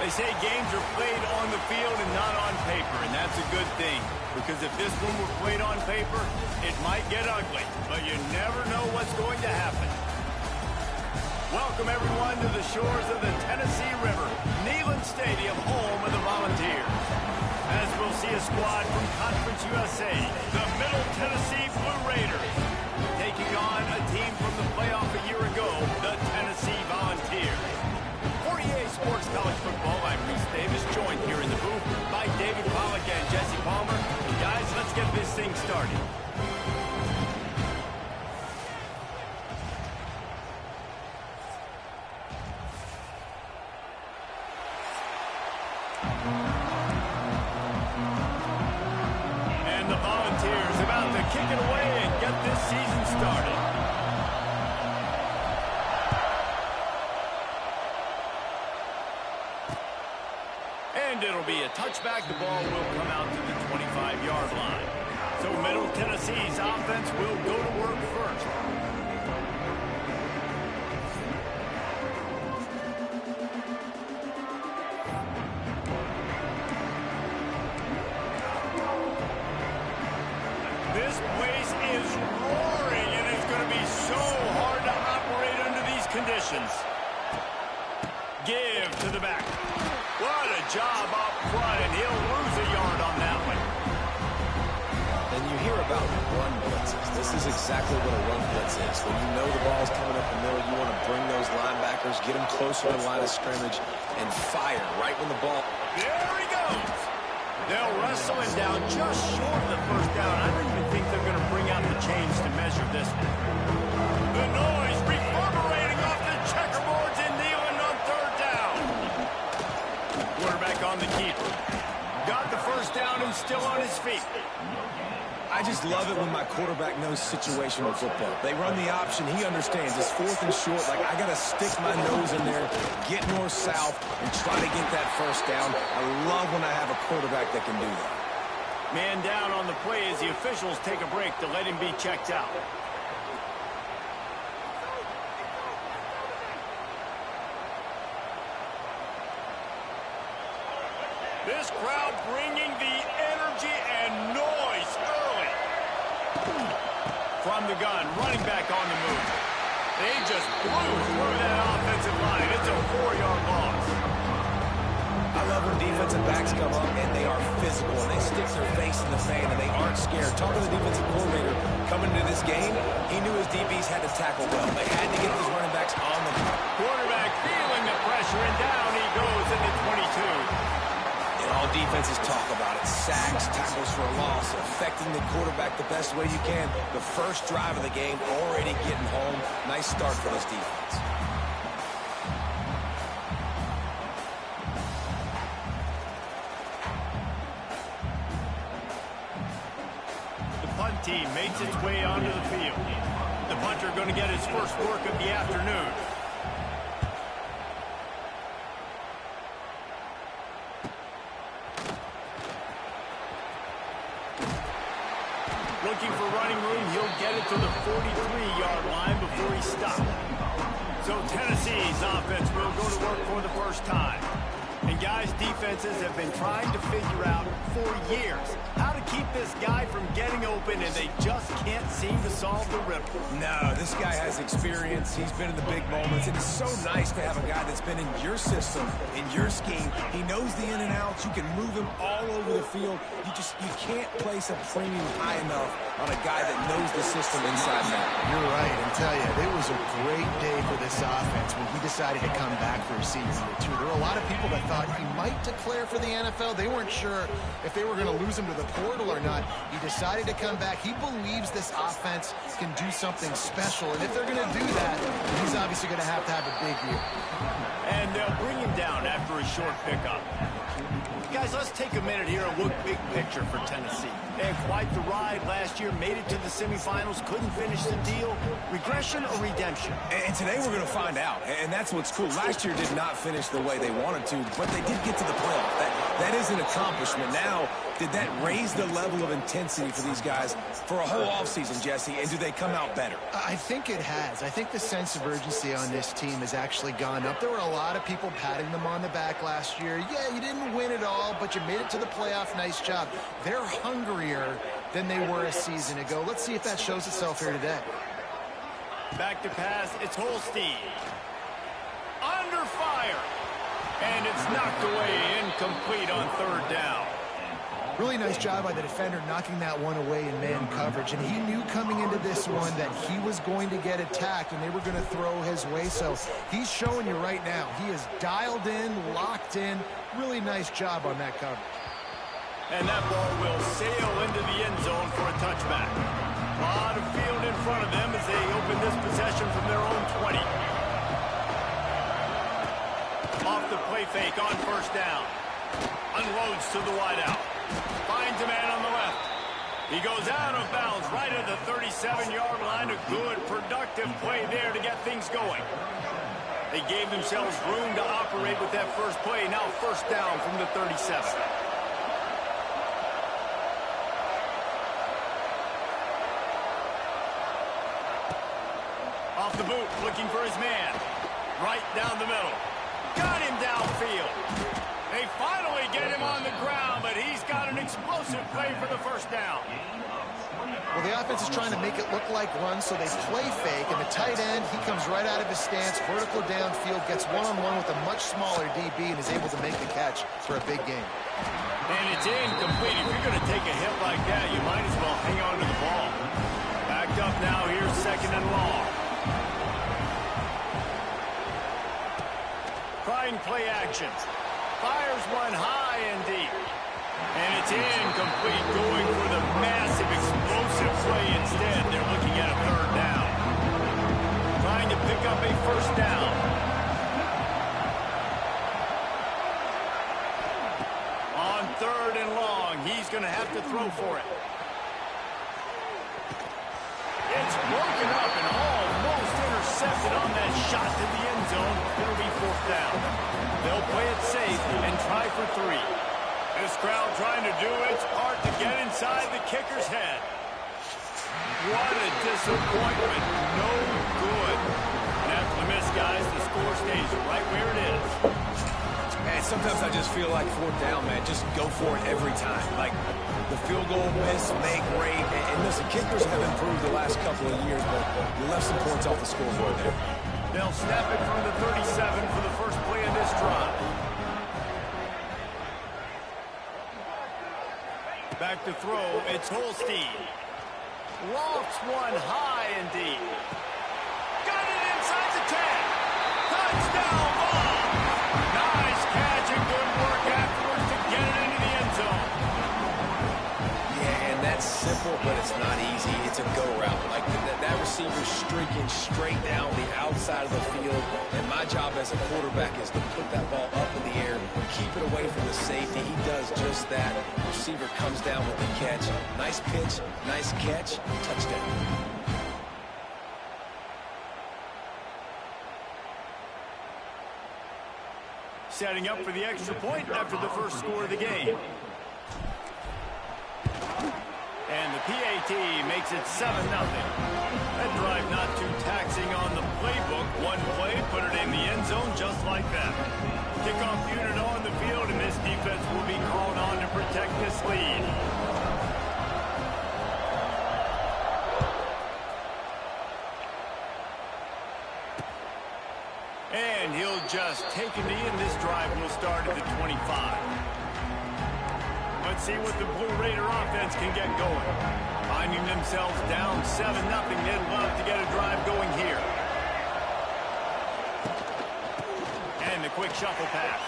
They say games are played on the field and not on paper, and that's a good thing. Because if this one were played on paper, it might get ugly. But you never know what's going to happen. Welcome, everyone, to the shores of the Tennessee River, Neyland Stadium, home of the Volunteers. As we'll see a squad from Conference USA, the Middle Tennessee Blue Raiders, taking on a team from the playoff a year ago, the Tennessee Volunteers. For EA Sports College Football, I'm Reese Davis, joined here in the booth by David Pollack and Jesse Palmer. Guys, let's get this thing started. And the Volunteers about to kick it away and get this season started. And it'll be a touchback. The ball will come out to the 25-yard line. So Middle Tennessee's offense will go to work first. This place is roaring, and it's going to be so hard to operate under these conditions. Give to the back. What a job up front, and he'll lose a yard on that one. And you hear about run blitzes. This is exactly what a run blitz is. When you know the ball's coming up the middle, you want to bring those linebackers, get them closer to the line of scrimmage, and fire right when the ball... There he goes. They'll wrestle him down just short of the first down. I don't even think they're going to bring out the chains to measure this one. The noise reverberating off the checkerboards in Neyland on third down. Quarterback on the keeper. Got the first down and still on his feet. I just love it when my quarterback knows situational football. They run the option. He understands. It's fourth and short. Like, I got to stick my nose in there, get north-south, and try to get that first down. I love when I have a quarterback that can do that. Man down on the play as the officials take a break to let him be checked out. This crowd bringing the energy and noise early. From the gun, running back on the move. They just blew through that offensive line. It's a 4-yard loss. I love when defensive backs come up and they are physical and they stick their face in the sand and they aren't scared. Talking to the defensive coordinator coming into this game, he knew his DBs had to tackle well. They had to get those running backs on the quarterback feeling the pressure, and down he goes in the 22. All defenses talk about it. Sacks, tackles for a loss, affecting the quarterback the best way you can. The first drive of the game, already getting home. Nice start for this defense. The punt team makes its way onto the field. The punter going to get his first work of the afternoon. Looking for running room, he'll get it to the 43-yard line before he stops. So Tennessee's offense will go to work for the first time. And guys, defenses have been trying to figure out for years how to keep this guy from getting open, and they just can't seem to solve the riddle. No, this guy has experience. He's been in the big moments. It is so nice to have a guy that's been in your system, in your scheme. He knows the in and outs. You can move him all over the field. You can't place a premium high enough on a guy that knows the system inside and out. You're right. And tell you, it was a great day for this offense when he decided to come back for a season year two. There were a lot of people that thought he might declare for the NFL. They weren't sure if they were going to lose him to the portal or not. He decided to come back. He believes this offense can do something special, and if they're going to do that, he's obviously going to have a big year. And they'll bring him down after a short pickup. Guys, let's take a minute here and look big picture for Tennessee. They had quite the ride last year, made it to the semifinals, couldn't finish the deal. Regression or redemption? And today we're going to find out, and that's what's cool. Last year did not finish the way they wanted to, but they did get to the playoff. That is an accomplishment. Now Did that raise the level of intensity for these guys for a whole offseason, Jesse, and do they come out better? I think it has. I think the sense of urgency on this team has actually gone up. There were a lot of people patting them on the back last year. Yeah, you didn't win it all, but you made it to the playoff. Nice job. They're hungrier than they were a season ago. Let's see if that shows itself here today. Back to pass. It's Holstein. Under fire. And it's knocked away, incomplete on third down. Really nice job by the defender knocking that one away in man coverage. And he knew coming into this one that he was going to get attacked and they were going to throw his way. So he's showing you right now. He is dialed in, locked in. Really nice job on that coverage. And that ball will sail into the end zone for a touchback. A lot of field in front of them as they open this possession from their own 20. Off the play fake on first down. Unloads to the wideout. Finds a man on the left. He goes out of bounds right at the 37-yard line. A good, productive play there to get things going. They gave themselves room to operate with that first play. Now first down from the 37. Off the boot, looking for his man. Right down the middle. Got him downfield. They finally get him on the ground, but he's got an explosive play for the first down. Well, the offense is trying to make it look like runs, so they play fake, and the tight end, he comes right out of his stance, vertical downfield, gets one-on-one with a much smaller DB, and is able to make the catch for a big game. And it's incomplete. If you're going to take a hit like that, you might as well hang on to the ball. Backed up now, here's second and long. Trying play actions. Fires one high and deep. And it's incomplete, going for the massive, explosive play instead. They're looking at a third down. Trying to pick up a first down. On third and long, he's going to have to throw for it. It's broken up and almost intercepted on that shot to the end zone. It'll be fourth down. They'll play it safe and try for three. This crowd trying to do its part to get inside the kicker's head. What a disappointment. No good. And after the miss, guys, the score stays right where it is. Man, sometimes I just feel like fourth down, man. Just go for it every time. Like the field goal miss, make rate. And listen, kickers have improved the last couple of years, but you left some points off the scoreboard there. They'll snap it from the 37 for the first play of this drive. Back to throw, it's Holstein. Lofts one high and deep. Got it inside the 10. Touchdown ball. Nice catch and good work afterwards to get it into the end zone. Yeah, and that's simple, but it's not easy. It's a go route. Like that receiver's streaking straight down the outside of the field, and my job as a quarterback is to put that ball up in the air, keep it away from the safety. He does just that. The receiver comes down with the catch. Nice pitch, nice catch, touchdown. Setting up for the extra point after the first score of the game. And the PAT makes it 7-0. That drive not too taxing on the playbook. One play, put it in the end zone just like that. Kickoff unit on the field, and this defense will be called on to protect this lead. And he'll just take a knee, and this drive will start at the 25. Let's see what the Blue Raider offense can get going. Finding themselves down 7-0, they'd love to get a drive going here. And the quick shuffle pass.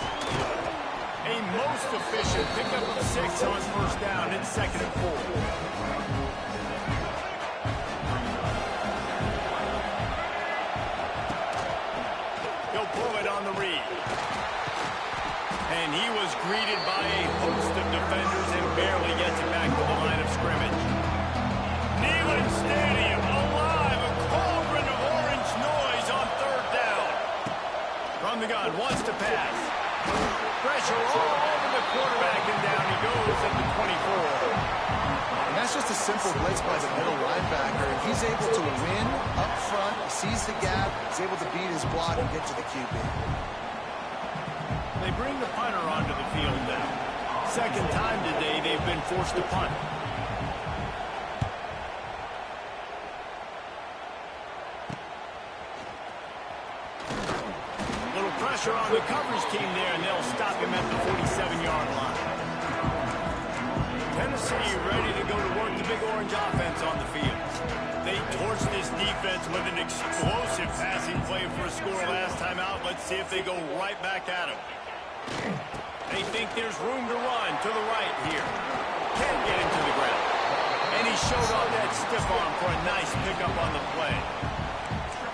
A most efficient pickup of 6 on first down. It's 2nd and 4. He'll pull it on the read. And he was greeted by a host of defenders and barely gets it back to the line of scrimmage. Neyland Stadium alive, a cauldron of orange noise on third down. From the gun, wants to pass. Pressure all over the quarterback, and down he goes at the 24. simple blitz by the middle linebacker, and he's able to win up front, sees the gap, he's able to beat his block and get to the QB. They bring the punter onto the field now. Second time today they've been forced to punt. Little pressure on the coverage team there, and they'll stop him at the 47-yard line. Tennessee ready to go to work the Big Orange offense on the field. They torched this defense with an explosive passing play for a score last time out. Let's see if they go right back at him. They think there's room to run to the right here. Can't get him to the ground. And he showed off that stiff arm for a nice pickup on the play.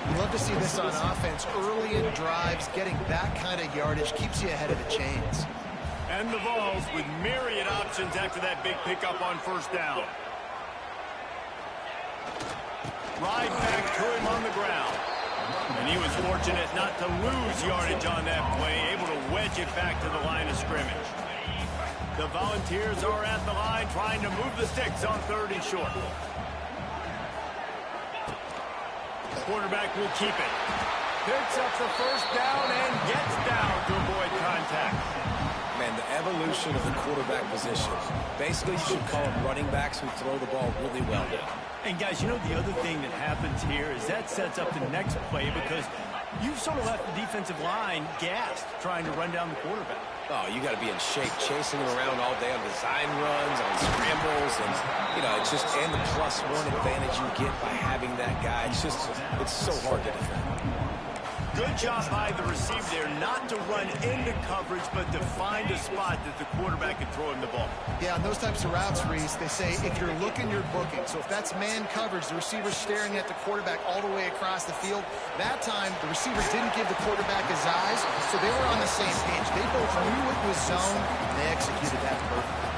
You love to see this on offense. Early in drives, getting that kind of yardage keeps you ahead of the chains. And the Vols with myriad options after that big pickup on first down. Right back to him on the ground. And he was fortunate not to lose yardage on that play, able to wedge it back to the line of scrimmage. The Volunteers are at the line trying to move the sticks on 3rd and short. Quarterback will keep it. Picks up the first down and gets down to avoid contact. Man, the evolution of the quarterback position. Basically, you should call them running backs who throw the ball really well now. And guys, you know the other thing that happens here is that sets up the next play because you've sort of left the defensive line gassed trying to run down the quarterback. Oh, you got to be in shape, chasing him around all day on design runs, on scrambles, and, you know, it's just, and the +1 advantage you get by having that guy. It's just, it's so hard to defend. Good job by the receiver there not to run into coverage, but to find a spot that the quarterback can throw him the ball. Yeah, on those types of routes, Reese, they say if you're looking, you're booking. So if that's man coverage, the receiver's staring at the quarterback all the way across the field. That time, the receiver didn't give the quarterback his eyes, so they were on the same page. They both knew it was zone, and they executed that perfectly.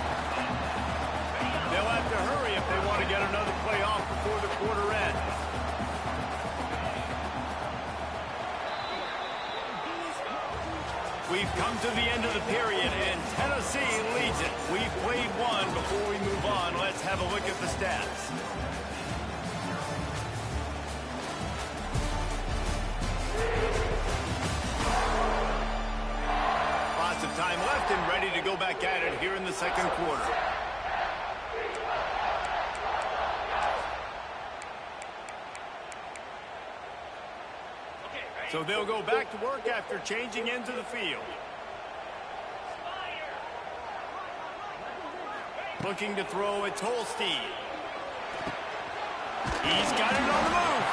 They'll have to hurry if they want to get another play off before the quarter ends. We've come to the end of the period, and Tennessee leads it. We've played one. Before we move on, let's have a look at the stats. Lots of time left and ready to go back at it here in the second quarter. So they'll go back to work after changing into the field. Looking to throw, it's Holstein. He's got it on the move.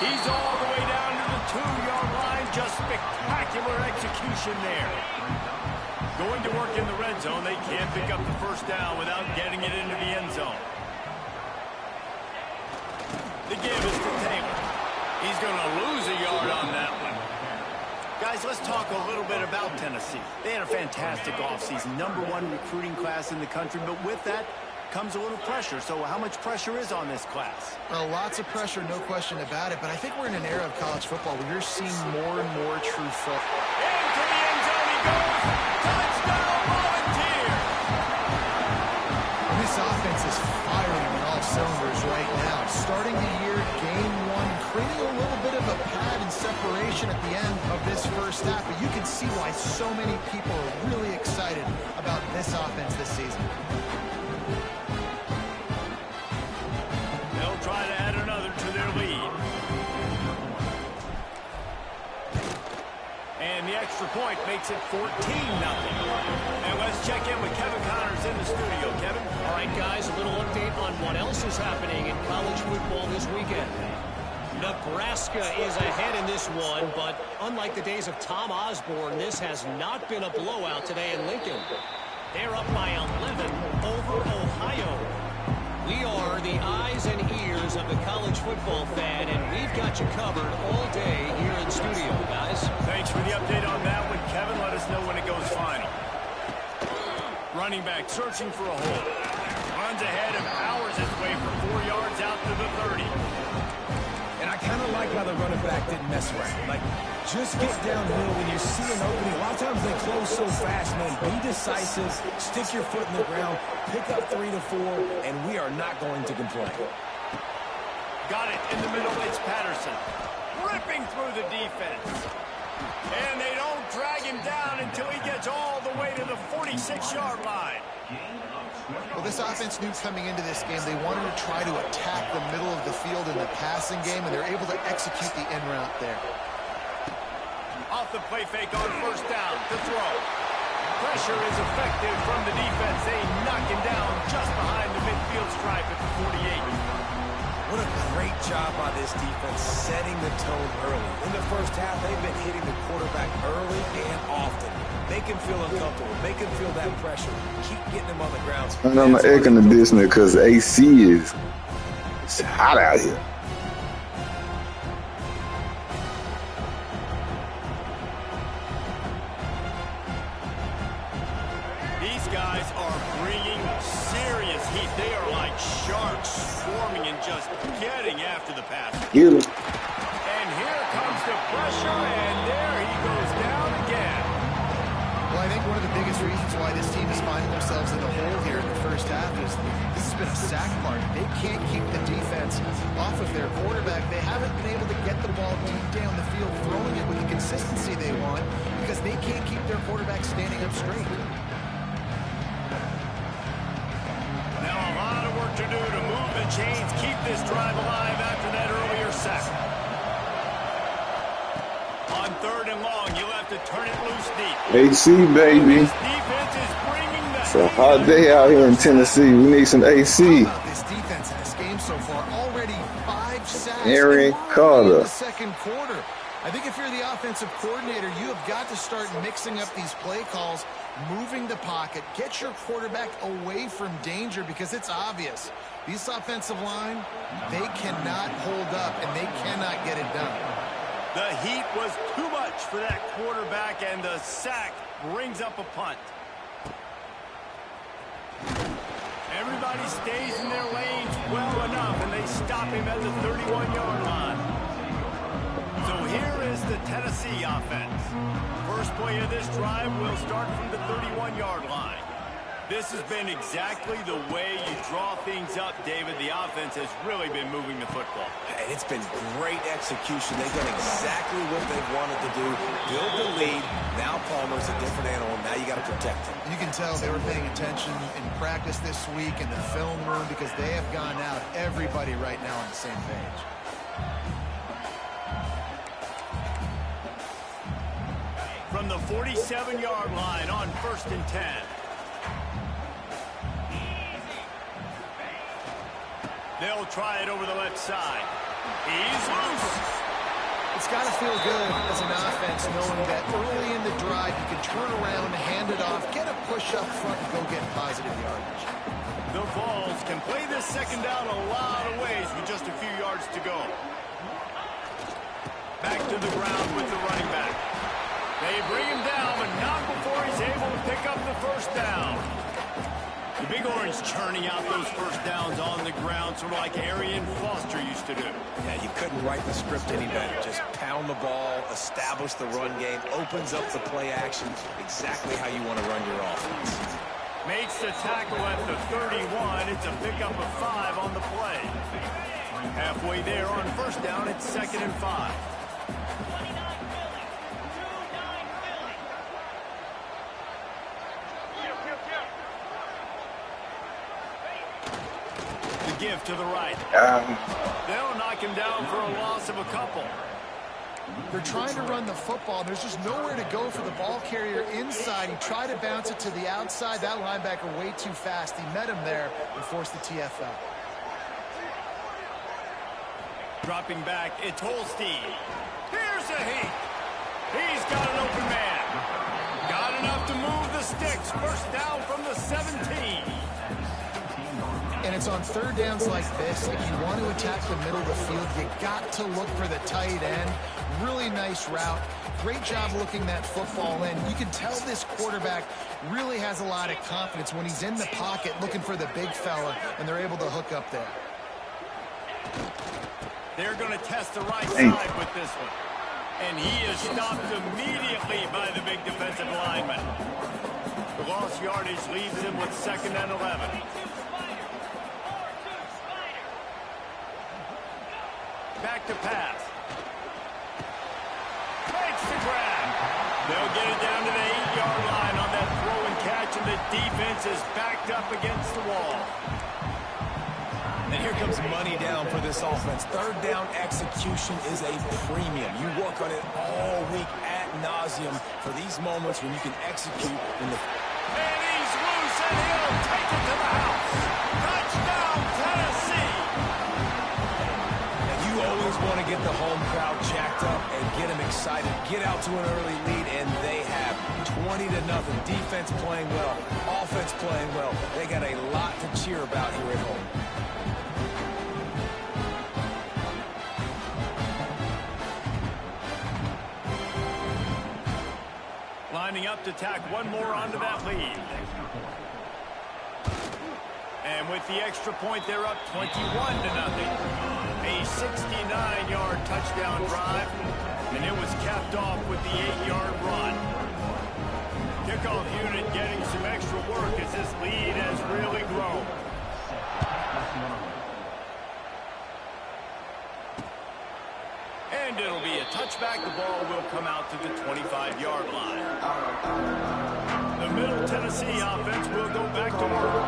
He's all the way down to the 2-yard line. Just spectacular execution there. Going to work in the red zone. They can't pick up the first down without getting it into the end zone. The give is to Taylor. He's going to lose a yard on that one. Guys, let's talk a little bit about Tennessee. They had a fantastic offseason, #1 recruiting class in the country, but with that comes a little pressure. So how much pressure is on this class? Well, lots of pressure, no question about it, but I think we're in an era of college football where you're seeing more and more true football. Into the end zone he goes. Touchdown, Volunteers! This offense is firing on all cylinders right now. Starting the year, game 1, creating a little bit of a pad and separation at the end of this first half, but you can see why so many people are really excited about this offense this season. They'll try to add another to their lead. And the extra point makes it 14-0. And let's check in with Kevin Connors in the studio. Kevin? All right, guys, a little update on what else is happening in college football this weekend. Nebraska is ahead in this one, but unlike the days of Tom Osborne, this has not been a blowout today in Lincoln. They're up by 11 over Ohio. We are the eyes and ears of the college football fan, and we've got you covered all day here in studio, guys. Thanks for the update on that one, Kevin. Let us know when it goes final. Running back searching for a hole. Runs ahead and powers his way for 4 yards out to the 30. And I kind of like how the running back didn't mess around. Like, just get downhill when you see an opening. A lot of times they close so fast, man. Be decisive, stick your foot in the ground, pick up 3 to 4, and we are not going to complain. Got it in the middle. It's Patterson. Ripping through the defense. And they don't drag him down until he gets all the way to the 46-yard line. Well, this offense knew coming into this game they wanted to try to attack the middle of the field in the passing game, and they're able to execute the in route there. Off the play fake on first down to throw. Pressure is effective from the defense. They knock him down just behind the midfield stripe at the 48. What a great job by this defense setting the tone early. In the first half, they've been hitting the quarterback early and often. Make him feel uncomfortable. Make him feel that pressure. Keep getting him on the ground. And I'm an air conditioner because AC is hot out here. These guys are bringing serious heat. They are like sharks swarming and just getting after the pass. Get him. And here comes the pressure, and there he goes down again. Well, I think one of the biggest reasons why this team is finding themselves in the hole here in the first half is this has been a sack party. They can't keep the defense off of their quarterback. They haven't been able to get the ball deep down the field, throwing it with the consistency they want because they can't keep their quarterback standing up straight. Now a lot of work to do to move the chains, keep this drive alive after that earlier sack. On 3rd and long, you'll have to turn it loose deep. AC, baby. This defense is bringing the It's a hot day out here in Tennessee. We need some AC. How about this defense in this game so far? Already 5 sacks Aaron in Carter. the second quarter. I think if you're the offensive coordinator, you have got to start mixing up these play calls, moving the pocket, get your quarterback away from danger because it's obvious. These offensive line, they cannot hold up and they cannot get it done. The heat was too much for that quarterback, and the sack brings up a punt. Everybody stays in their lanes well enough, and they stop him at the 31-yard line. So here is the Tennessee offense. First play of this drive will start from the 31-yard line. This has been exactly the way you draw things up, David. The offense has really been moving the football. And it's been great execution. They've done exactly what they wanted to do. Build the lead. Now Palmer's a different animal. Now you got to protect him. You can tell they were paying attention in practice this week in the film room because they have gone out, everybody right now on the same page. From the 47-yard line on 1st and 10. They'll try it over the left side. He's loose. It's got to feel good as an offense knowing that early in the drive you can turn around, hand it off, get a push up front, and go get positive yardage. The Vols can play this second down a lot of ways with just a few yards to go. Back to the ground with the running back. They bring him down, but not before he's able to pick up the first down. The Big Orange churning out those first downs on the ground, sort of like Arian Foster used to do. Yeah, you couldn't write the script any better. Just pound the ball, establish the run game, opens up the play action, exactly how you want to run your offense. Makes the tackle at the 31. It's a pickup of 5 on the play. Halfway there on first down, it's 2nd and 5. Give to the right. They'll knock him down for a loss of a couple. They're trying to run the football. There's just nowhere to go for the ball carrier inside. He tried to bounce it to the outside. That linebacker way too fast. He met him there and forced the TFL. Dropping back, it's Holstein. Here's a heat. He's got an open man. Got enough to move the sticks. First down from the 17. And it's on 3rd downs like this. If you want to attack the middle of the field, you got to look for the tight end. Really nice route. Great job looking that football in. You can tell this quarterback really has a lot of confidence when he's in the pocket looking for the big fella, and they're able to hook up there. They're going to test the right side with this one. And he is stopped immediately by the big defensive lineman. The lost yardage leaves him with 2nd and 11. Back to pass. Makes the grab. They'll get it down to the 8-yard line on that throw and catch, and the defense is backed up against the wall. And here comes money down for this offense. 3rd down execution is a premium. You work on it all week ad nauseum for these moments when you can execute in the... And he's loose, and he'll take it to the house. Touchdown, Tennessee! And you always want to get the home crowd jacked up and get them excited. Get out to an early lead, and they have 20-0. Defense playing well, offense playing well. They got a lot to cheer about here at home. Lining up to tack one more onto that lead. And with the extra point, they're up 21-0. A 69-yard touchdown drive, and it was capped off with the 8-yard run. Kickoff unit getting some extra work as this lead has really grown. And it'll be a touchback. The ball will come out to the 25-yard line. The Middle Tennessee offense will go back to work.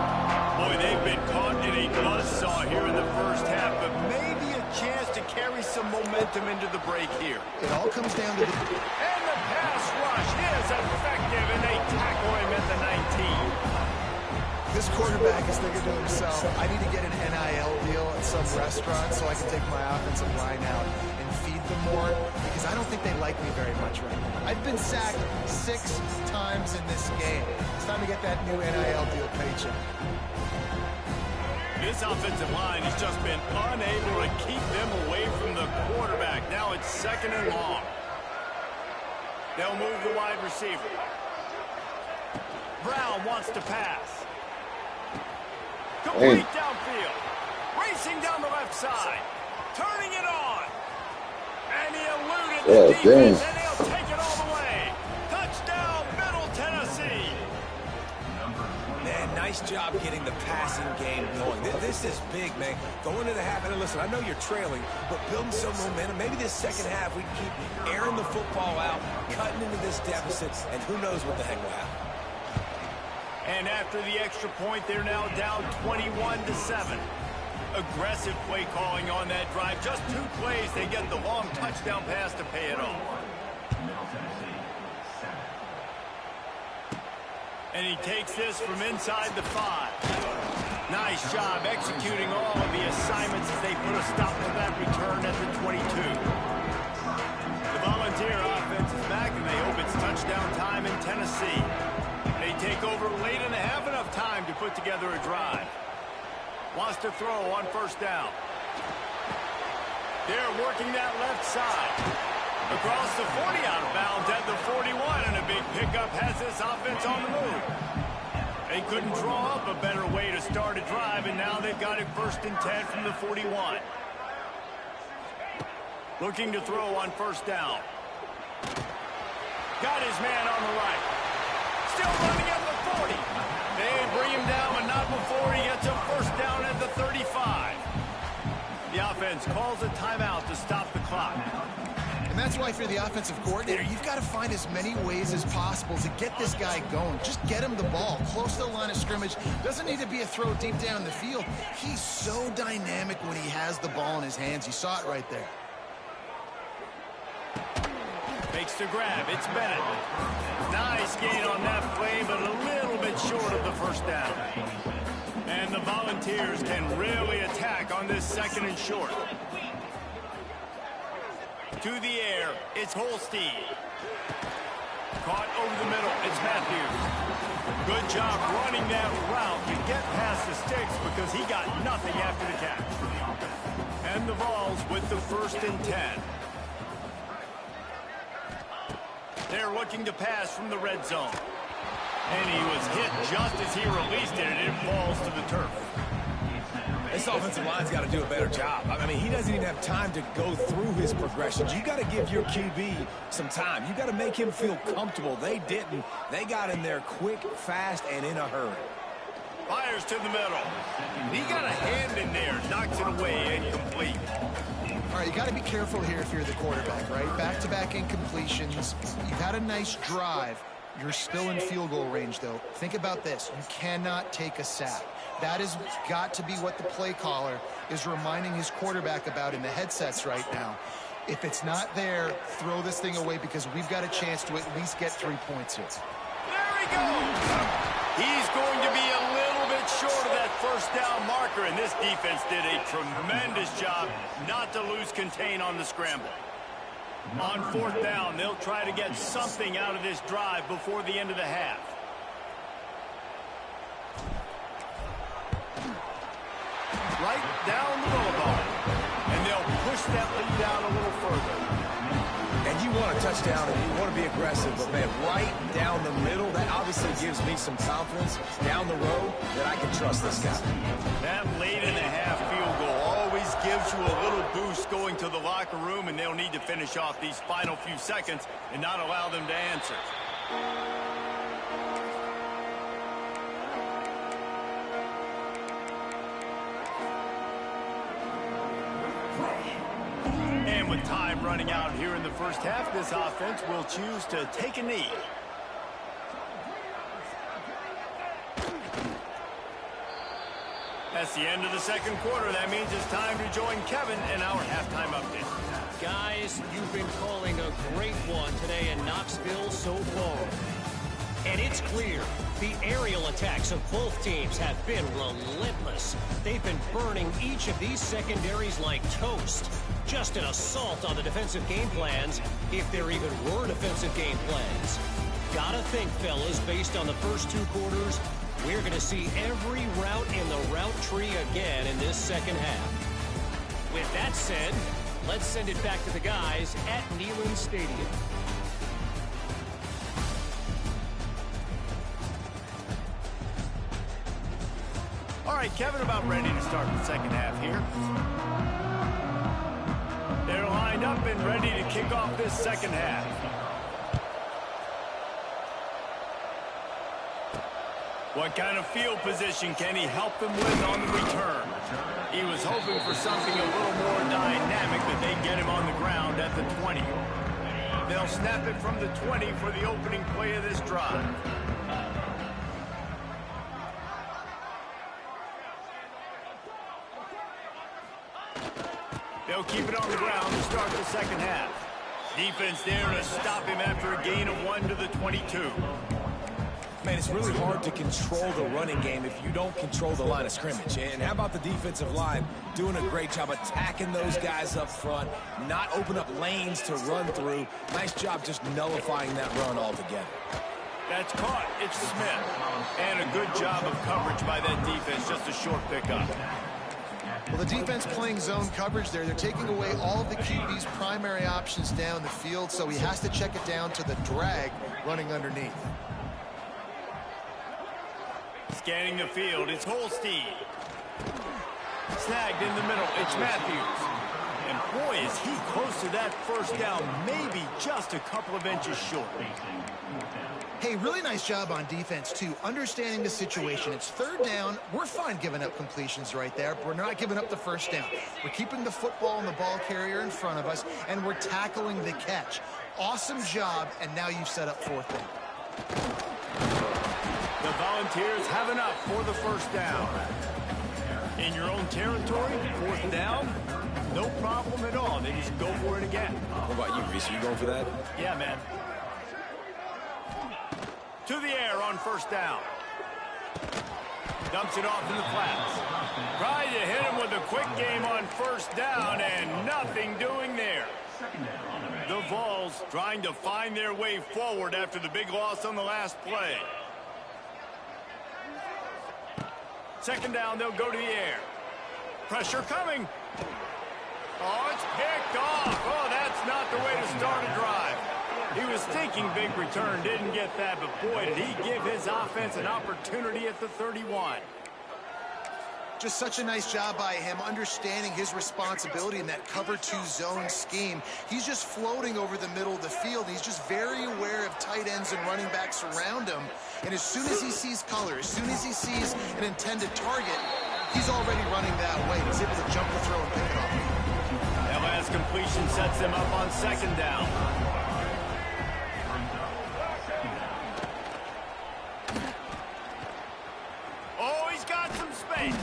Boy, they've been caught in a buzzsaw here in the first half, but maybe a chance to carry some momentum into the break here. It all comes down to the... And the pass rush is effective, and they tackle him at the 19. This quarterback is thinking to himself, I need to get an NIL deal at some restaurant so I can take my offensive line out and feed them more, because I don't think they like me very much right now. I've been sacked 6 times in this game. It's time to get that new NIL deal paycheck. This offensive line has just been unable to keep them away from the quarterback. Now it's 2nd and long. They'll move the wide receiver. Brown wants to pass. Complete downfield. Racing down the left side. Turning it on. And he eluded the defense, and he'll take it all the way. Touchdown, Middle Tennessee. Man, nice job getting the passing game going. This is big, man. Going into the half, and listen, I know you're trailing, but building some momentum. Maybe this second half we can keep airing the football out, cutting into this deficit, and who knows what the heck will happen. And after the extra point, they're now down 21-7. Aggressive play calling on that drive. Just 2 plays, they get the long touchdown pass to pay it off. And he takes this from inside the 5. Nice job executing all of the assignments as they put a stop to that return at the 22. The Volunteer offense is back, and they hope it's touchdown time in Tennessee. They take over late in the half, enough time to put together a drive. Wants to throw on 1st down. They're working that left side. Across the 40, out of bounds at the 41, and a big pickup has this offense on the move. They couldn't draw up a better way to start a drive, and now they've got it 1st and 10 from the 41. Looking to throw on 1st down. Got his man on the right. Still running at the 40. They bring him down, but not before he gets a 1st down at the 35. The offense calls a timeout to stop the clock. And that's why, if you're the offensive coordinator, you've got to find as many ways as possible to get this guy going. Just get him the ball close to the line of scrimmage. Doesn't need to be a throw deep down the field. He's so dynamic when he has the ball in his hands. You saw it right there. Makes the grab. It's Bennett. Nice gain on that play, but a little bit short of the 1st down. And the Volunteers can really attack on this 2nd and short. To the air, it's Holstein. Caught over the middle, it's Matthews. Good job running that route to get past the sticks, because he got nothing after the catch. And the Vols with the 1st and 10. They're looking to pass from the red zone. And he was hit just as he released it, and it falls to the turf. This offensive line's got to do a better job. I mean, he doesn't even have time to go through his progressions. You got to give your QB some time. You got to make him feel comfortable. They didn't. They got in there quick, fast, and in a hurry. Fires to the middle. He got a hand in there, knocks it away, incomplete. All right, you got to be careful here if you're the quarterback, right? Back-to-back incompletions. You've had a nice drive. You're still in field goal range, though. Think about this. You cannot take a sack. That has got to be what the play caller is reminding his quarterback about in the headsets right now. If it's not there, throw this thing away because we've got a chance to at least get 3 points here. There he goes. He's going to be a little bit short of that first down marker, and this defense did a tremendous job not to lose contain on the scramble. On fourth down, they'll try to get something out of this drive before the end of the half. Right down the boulevard, and they'll push that lead out a little further. And you want a touchdown and you want to be aggressive, but man, right down the middle, that obviously gives me some confidence down the road that I can trust this guy. That late in the half field goal always gives you a little boost going to the locker room, and they'll need to finish off these final few seconds and not allow them to answer. And with time running out here in the first half, this offense will choose to take a knee. That's the end of the second quarter. That means it's time to join Kevin in our halftime update. Guys, you've been calling a great one today in Knoxville so far. And it's clear, the aerial attacks of both teams have been relentless. They've been burning each of these secondaries like toast. Just an assault on the defensive game plans, if there even were defensive game plans. Gotta think, fellas, based on the first 2 quarters, we're going to see every route in the route tree again in this second half. With that said, let's send it back to the guys at Neyland Stadium. All right, Kevin, about ready to start the second half here. They're lined up and ready to kick off this second half. What kind of field position can he help them with on the return? He was hoping for something a little more dynamic, but they get him on the ground at the 20. They'll snap it from the 20 for the opening play of this drive. They'll keep it on the ground to start the second half. Defense there to stop him after a gain of 1 to the 22. Man, it's really hard to control the running game if you don't control the line of scrimmage. And how about the defensive line doing a great job attacking those guys up front, not open up lanes to run through. Nice job just nullifying that run altogether. That's caught. It's Smith. And a good job of coverage by that defense. Just a short pickup. Well, the defense playing zone coverage there. They're taking away all of the QB's primary options down the field, so he has to check it down to the drag running underneath. Scanning the field, it's Holstein. Snagged in the middle, it's Matthews. And boy, is he close to that first down, maybe just a couple of inches short. Hey, really nice job on defense, too, understanding the situation. It's third down. We're fine giving up completions right there, but we're not giving up the first down. We're keeping the football and the ball carrier in front of us, and we're tackling the catch. Awesome job, and now you've set up fourth down. The Volunteers have enough for the first down. In your own territory, fourth down, no problem at all. They just go for it again. What about you, Reese? Are you going for that? Yeah, man. To the air on first down. Dumps it off in the flats. Tried to hit him with a quick game on first down, and nothing doing there. The Vols trying to find their way forward after the big loss on the last play. Second down, they'll go to the air. Pressure coming. Oh, it's picked off. Oh, that's not the way to start a drive. He was thinking big return, didn't get that, but boy, did he give his offense an opportunity at the 31. Just such a nice job by him, understanding his responsibility in that cover 2 zone scheme. He's just floating over the middle of the field. He's just very aware of tight ends and running backs around him. And as soon as he sees color, as soon as he sees an intended target, he's already running that way. He's able to jump the throw and pick it off. That last completion sets them up on 2nd down. Oh, he's got some space.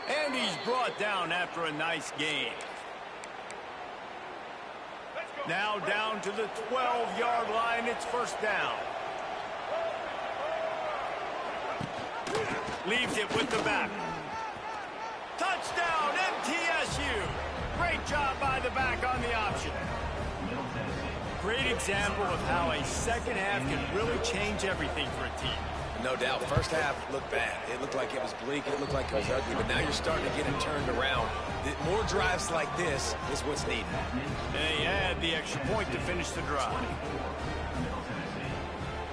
And he's brought down after a nice gain. Now down to the 12-yard line. It's 1st down. Leaves it with the back. Touchdown, MTSU. Great job by the back on the option. Great example of how a second half can really change everything for a team. No doubt. First half looked bad. It looked like it was bleak. It looked like it was ugly. But now you're starting to get it turned around. More drives like this is what's needed. They add the extra point to finish the drive.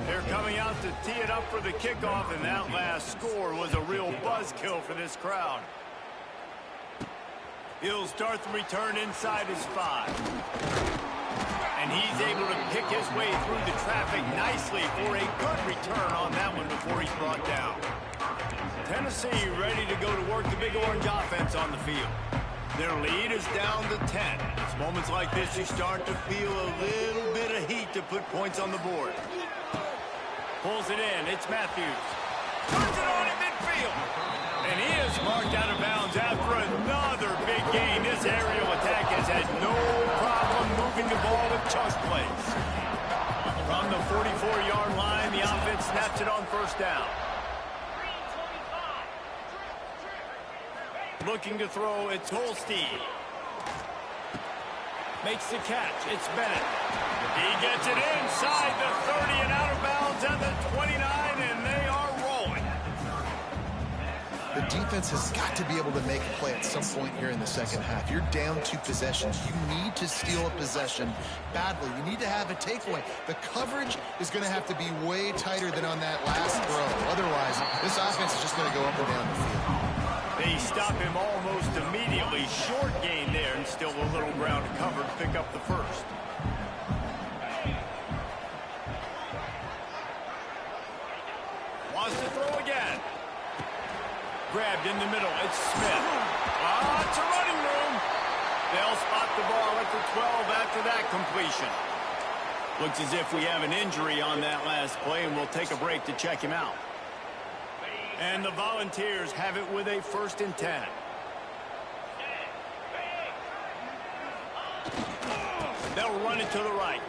They're coming out to tee it up for the kickoff, and that last score was a real buzzkill for this crowd. He'll start the return inside his 5. And he's able to pick his way through the traffic nicely for a good return on that one before he's brought down. Tennessee ready to go to work the Big Orange offense on the field. Their lead is down to 10. It's moments like this you start to feel a little bit of heat to put points on the board. Pulls it in. It's Matthews. Turns it on at midfield. And he is marked out of bounds after another big gain. This aerial attack has had no problem moving the ball with chunk plays. From the 44-yard line, the offense snaps it on 1st down. Looking to throw, it's Holstein. Makes the catch. It's Bennett. He gets it inside the 30 and out of bounds at the 29, and they are rolling. The defense has got to be able to make a play at some point here in the second half. You're down 2 possessions. You need to steal a possession badly. You need to have a takeaway. The coverage is going to have to be way tighter than on that last throw. Otherwise, this offense is just going to go up and down the field. They stop him almost immediately. Short gain there, and still a little ground to cover to pick up the 1st. Wants to throw again. Grabbed in the middle. It's Smith. It's a running room. They'll spot the ball at the 12 after that completion. Looks as if we have an injury on that last play, and we'll take a break to check him out. And the Volunteers have it with a 1st and 10. They'll run it to the right.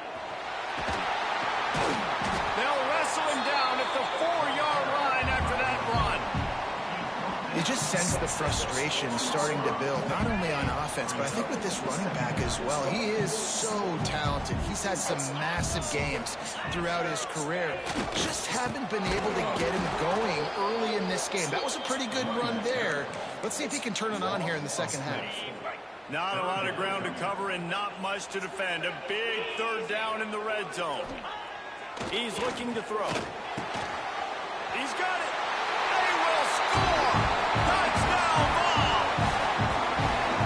They'll wrestle him down at the 4-yard line after that run. You just sense the frustration starting to build, not only on offense, but I think with this running back as well. He is so talented. He's had some massive games throughout his career. Just haven't been able to get him going early in this game. That was a pretty good run there. Let's see if he can turn it on here in the second half. Not a lot of ground to cover and not much to defend. A big 3rd down in the red zone. He's looking to throw. He's got it. They will score. Touchdown ball.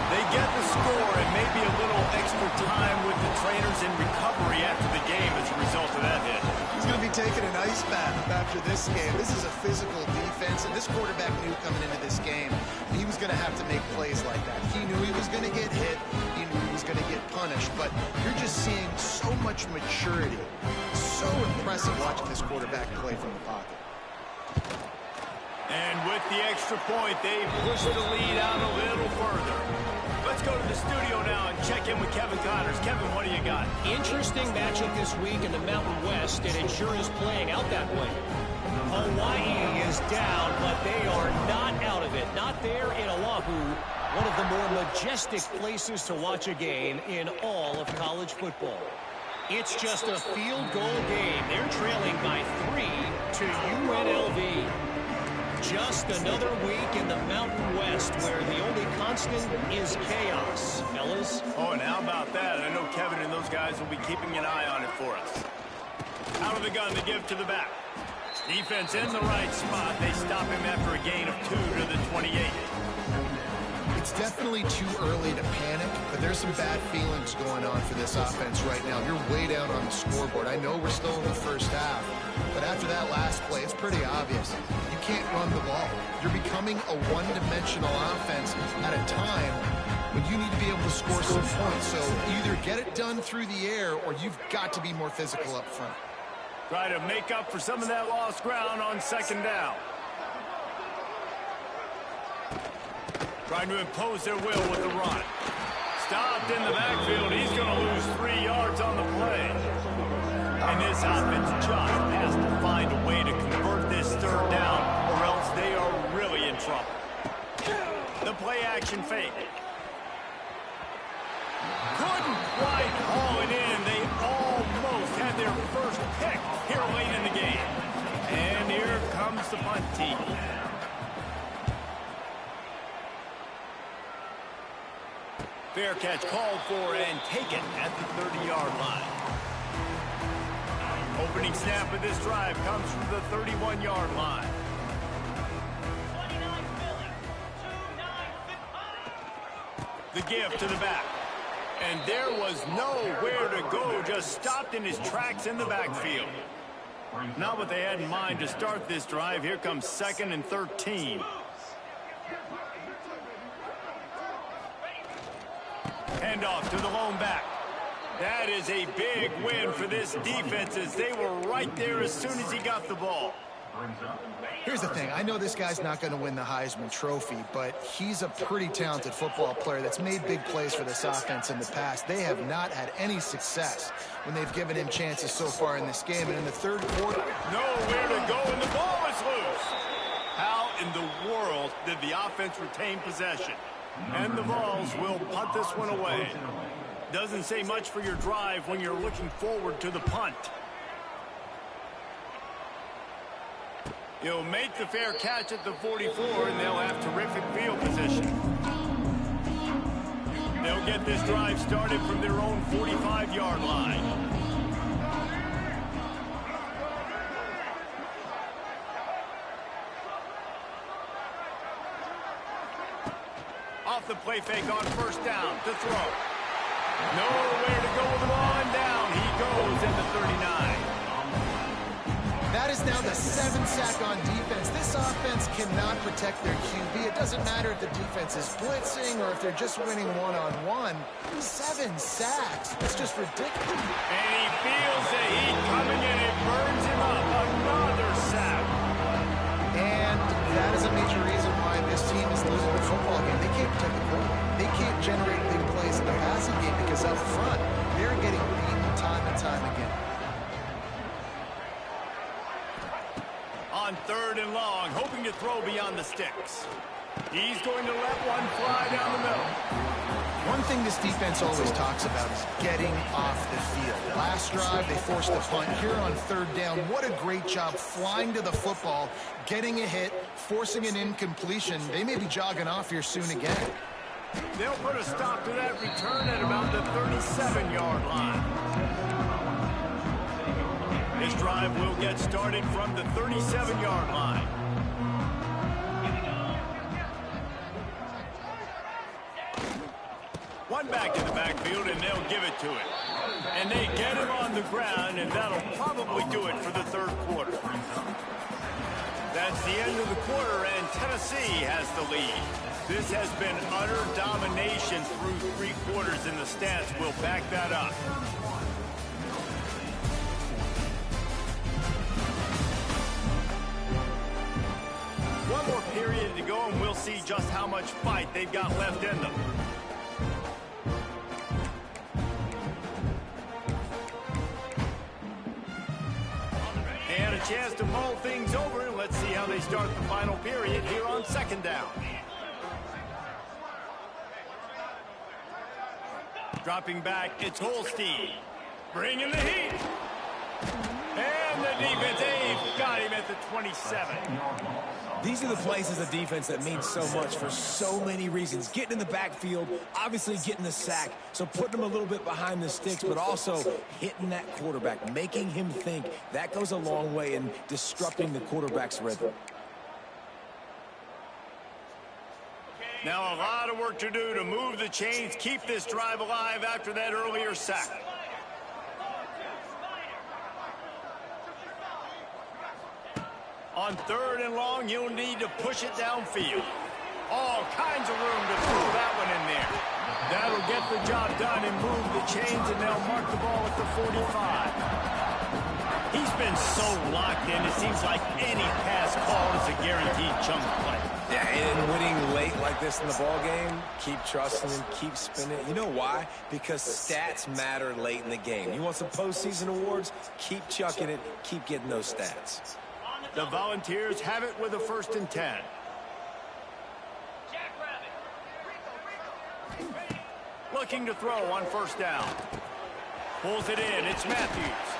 They get the score and maybe a little extra time with the trainers in recovery after the game as a result of that hit. He's going to be taking an ice bath after this game. This is a physical defense, and this quarterback knew coming into this game he was going to have to make plays like that. He knew he was going to get hit. He knew he was going to get punished, but you're just seeing so much maturity. So impressive watching this quarterback play from the pocket. And with the extra point, they push the lead out a little further. Let's go to the studio now and check in with Kevin Connors. Kevin, what do you got? Interesting matchup this week in the Mountain West, and it sure is playing out that way. Hawaii is down, but they are not out of it. Not there in Oahu, one of the more majestic places to watch a game in all of college football. It's just a field goal game. They're trailing by 3 to UNLV. Just another week in the Mountain West where the only constant is chaos. Fellas? Oh, and how about that? I know Kevin and those guys will be keeping an eye on it for us. Out of the gun to give to the back. Defense in the right spot. They stop him after a gain of 2 to the 28. It's definitely too early to panic, but there's some bad feelings going on for this offense right now. You're way down on the scoreboard. I know we're still in the first half, but after that last play, it's pretty obvious. You can't run the ball. You're becoming a one-dimensional offense at a time when you need to be able to score some points. So either get it done through the air or you've got to be more physical up front. Try to make up for some of that lost ground on second down. Trying to impose their will with the run. Stopped in the backfield. He's going to lose 3 yards on the play. And this offense just has to find a way to convert this third down, or else they are really in trouble. The play action fake. Couldn't quite haul it in. They almost had their first pick here late in the game. And here comes the punt team. Fair catch called for and taken at the 30-yard line. Opening snap of this drive comes from the 31-yard line. The give to the back. And there was nowhere to go, just stopped in his tracks in the backfield. Not what they had in mind to start this drive. Here comes 2nd and 13. Handoff to the lone back. That is a big win for this defense, as they were right there as soon as he got the ball. Here's the thing. I know this guy's not going to win the Heisman Trophy, but he's a pretty talented football player that's made big plays for this offense in the past. They have not had any success when they've given him chances so far in this game. And in the third quarter, nowhere to go, and the ball is loose. How in the world did the offense retain possession? And the Vols will punt this one away. Doesn't say much for your drive when you're looking forward to the punt. He'll make the fair catch at the 44, and they'll have terrific field position. They'll get this drive started from their own 45-yard line. Off the play fake on first down to throw. Nowhere to go with the ball, and down he goes at the 39. That is now the 7th sack on defense. This offense cannot protect their QB. It doesn't matter if the defense is blitzing or if they're just winning one-on-one. 7 sacks. That's just ridiculous. And he feels the heat coming in. It burns him up. Another sack. And that is a major reason why this team is losing the football game. They can't protect the quarterback. They can't generate big plays in the passing game because up front, they're getting beaten time and time again. On 3rd and long, hoping to throw beyond the sticks. He's going to let one fly down the middle. One thing this defense always talks about is getting off the field. Last drive, they forced the punt. Here on 3rd down, what a great job flying to the football, getting a hit, forcing an incompletion. They may be jogging off here soon again. They'll put a stop to that return at about the 37-yard line. This drive will get started from the 37-yard line. One back in the backfield, and they'll give it to him. And they get him on the ground, and that'll probably do it for the 3rd quarter. That's the end of the quarter, and Tennessee has the lead. This has been utter domination through 3 quarters, and the stats will back that up. One more period to go, and we'll see just how much fight they've got left in them. And a chance to mull things over. Let's see how they start the final period here on 2nd down. Dropping back, it's Holstein. Bringing the heat. And the defense, they've got him at the 27. These are the plays as a defense that mean so much for so many reasons. Getting in the backfield, obviously getting the sack, so putting him a little bit behind the sticks, but also hitting that quarterback, making him think. That goes a long way in disrupting the quarterback's rhythm. Now a lot of work to do to move the chains, keep this drive alive after that earlier sack. On 3rd and long, you'll need to push it downfield. All kinds of room to throw that one in there. That'll get the job done and move the chains, and they'll mark the ball at the 45. He's been so locked in, it seems like any pass call is a guaranteed chunk play. Yeah, and winning late like this in the ball game, keep trusting him, keep spinning. You know why? Because stats matter late in the game. You want some postseason awards? Keep chucking it, keep getting those stats. The Volunteers have it with a 1st and 10. Looking to throw on 1st down. Pulls it in. It's Matthews.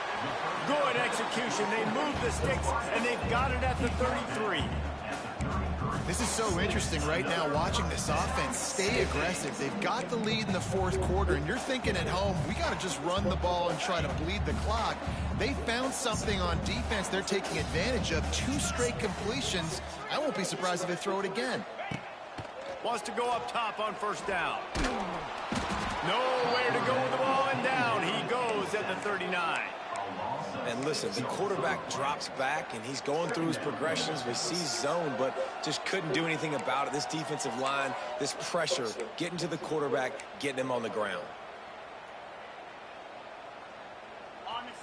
Good execution. They move the sticks, and they've got it at the 33. This is so interesting right now, watching this offense stay aggressive. They've got the lead in the 4th quarter, and you're thinking at home, we got to just run the ball and try to bleed the clock. They found something on defense they're taking advantage of. 2 straight completions. I won't be surprised if they throw it again. Wants to go up top on 1st down. Nowhere to go with the ball, and down he goes at the 39. And listen, the quarterback drops back, and he's going through his progressions. We see zone, but just couldn't do anything about it. This defensive line, this pressure, getting to the quarterback, getting him on the ground.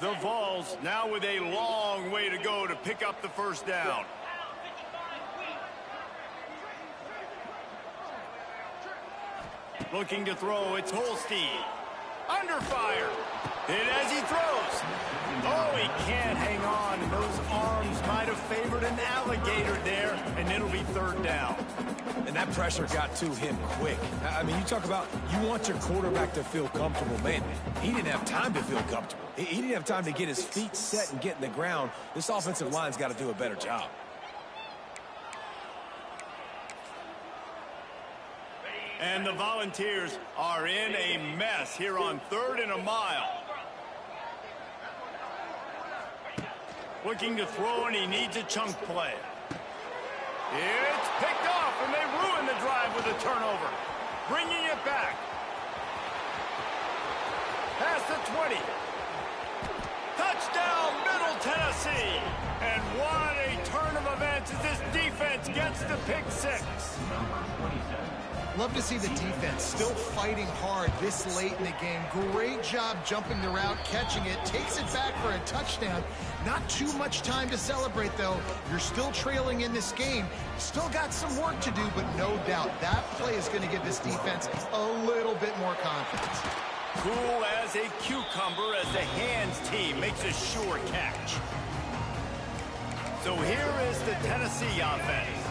The Vols now with a long way to go to pick up the 1st down. Looking to throw, it's Holstein. Under fire. Hit as he throws. Oh, he can't hang on. And those arms might have favored an alligator there, and it'll be 3rd down. And that pressure got to him quick. I mean, you talk about you want your quarterback to feel comfortable. Man, he didn't have time to feel comfortable. He didn't have time to get his feet set and get in the ground. This offensive line's got to do a better job. And the Volunteers are in a mess here on 3rd and a mile. Looking to throw, and he needs a chunk play. It's picked off, and they ruin the drive with a turnover. Bringing it back. Past the 20. Touchdown, Middle Tennessee. And what a turn of events as this defense gets the pick 6. Love to see the defense still fighting hard this late in the game. Great job jumping the route, catching it, takes it back for a touchdown. Not too much time to celebrate, though. You're still trailing in this game. Still got some work to do, but no doubt that play is going to give this defense a little bit more confidence. Cool as a cucumber as the hands team makes a sure catch. So here is the Tennessee offense.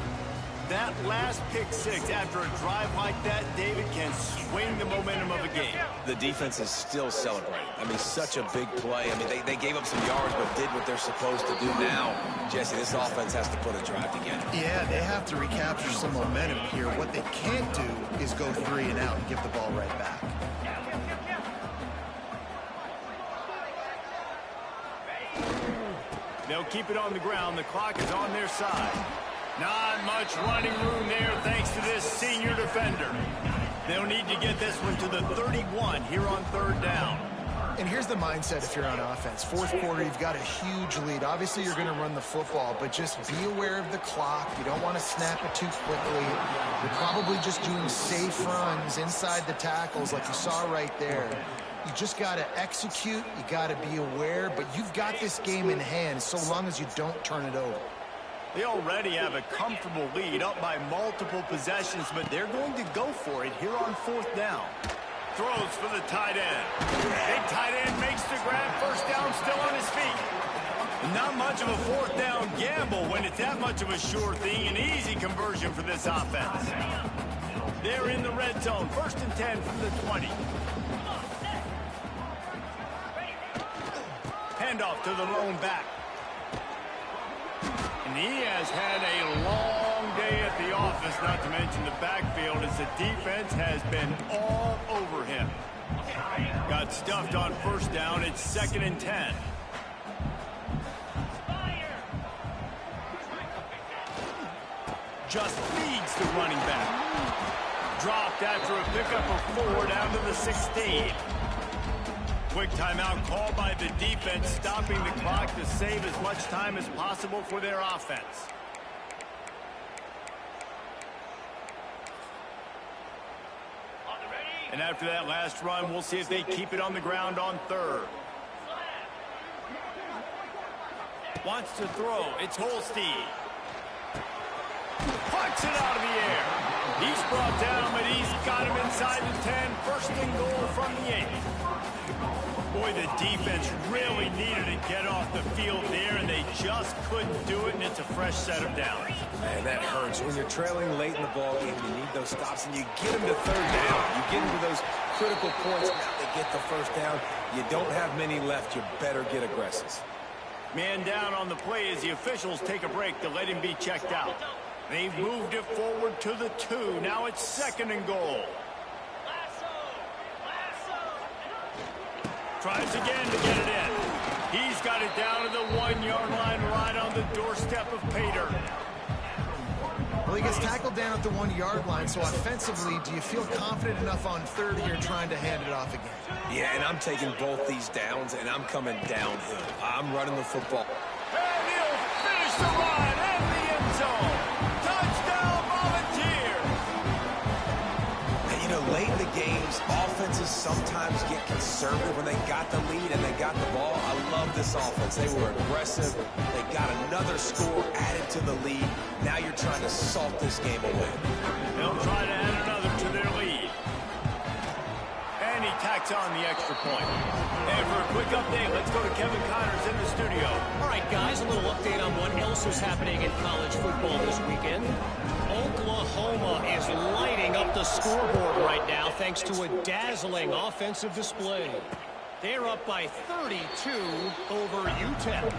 That last pick 6 after a drive like that, David, can swing the momentum of a game. The defense is still celebrating. I mean, such a big play. I mean, they gave up some yards but did what they're supposed to do now. Jesse, this offense has to put a drive together. Yeah, they have to recapture some momentum here. What they can't do is go 3 and out and give the ball right back. They'll keep it on the ground. The clock is on their side. Not much running room there thanks to this senior defender. They'll need to get this one to the 31 here on 3rd down. And here's the mindset if you're on offense. 4th quarter, you've got a huge lead. Obviously, you're going to run the football, but just be aware of the clock. You don't want to snap it too quickly. You're probably just doing safe runs inside the tackles like you saw right there. You just got to execute. You got to be aware, but you've got this game in hand so long as you don't turn it over. They already have a comfortable lead up by multiple possessions, but they're going to go for it here on 4th down. Throws for the tight end. Big tight end makes the grab. 1st down, still on his feet. Not much of a 4th down gamble when it's that much of a sure thing. An easy conversion for this offense. They're in the red zone. 1st and 10 from the 20. Handoff to the lone back. And he has had a long day at the office, not to mention the backfield, as the defense has been all over him. Got stuffed on 1st down. It's 2nd and 10. Just feeds the running back. Dropped after a pickup of 4 down to the 16. Quick timeout called by the defense, stopping the clock to save as much time as possible for their offense. And after that last run, we'll see if they keep it on the ground on third. Wants to throw. It's Holstein. Pucks it out of the air. He's brought down, but he's got him inside the 10. First and goal from the 8. Boy, the defense really needed to get off the field there, and they just couldn't do it, and it's a fresh set of downs. Man, that hurts. When you're trailing late in the ball game, you need those stops, and you get them to third down. You get into those critical points, now they get the first down. You don't have many left. You better get aggressive. Man down on the play as the officials take a break to let him be checked out. They've moved it forward to the 2. Now it's second and goal. Tries again to get it in. He's got it down to the 1-yard line right on the doorstep of Pater. Well, he gets tackled down at the 1-yard line, so offensively, do you feel confident enough on third here trying to hand it off again? Yeah, and I'm taking both these downs, and I'm coming downhill. I'm running the football. And he'll finish the run in the end zone. Touchdown, Volunteers! And, you know, late in the games, offenses sometimes get conservative when they got the lead and they got the ball. I love this offense. They were aggressive. They got another score added to the lead. Now you're trying to salt this game away. They'll try to add another to their lead. And he tacks on the extra point. And for a quick update, let's go to Kevin Connors in the studio. All right, guys, a little update on what else is happening in college football this weekend. Oklahoma is lighting up the scoreboard right now thanks to a dazzling offensive display. They're up by 32 over UTEP.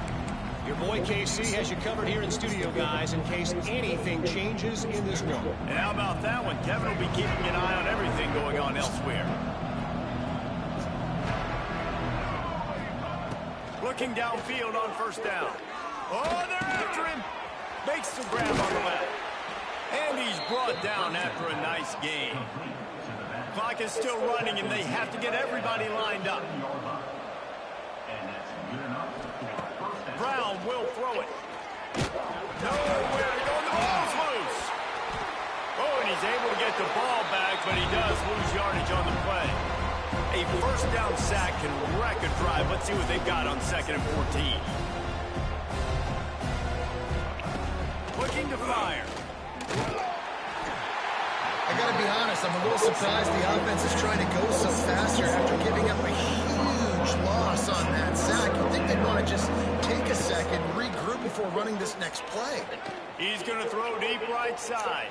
Your boy KC has you covered here in studio, guys, in case anything changes in this one. And how about that one? Kevin will be keeping an eye on everything going on elsewhere. Looking downfield on first down. Oh, they're after him. Makes the grab on the left. And he's brought down after a nice game. Clock is still running, and they have to get everybody lined up. Brown will throw it. Nowhere to go, and the ball's loose. Oh, and he's able to get the ball back, but he does lose yardage on the play. A first down sack can wreck a drive. Let's see what they've got on 2nd and 14. Looking to fire. I got to be honest, I'm a little surprised the offense is trying to go so fast here after giving up a huge loss on that sack. You'd think they'd want to just take a second, regroup before running this next play. He's going to throw deep right side.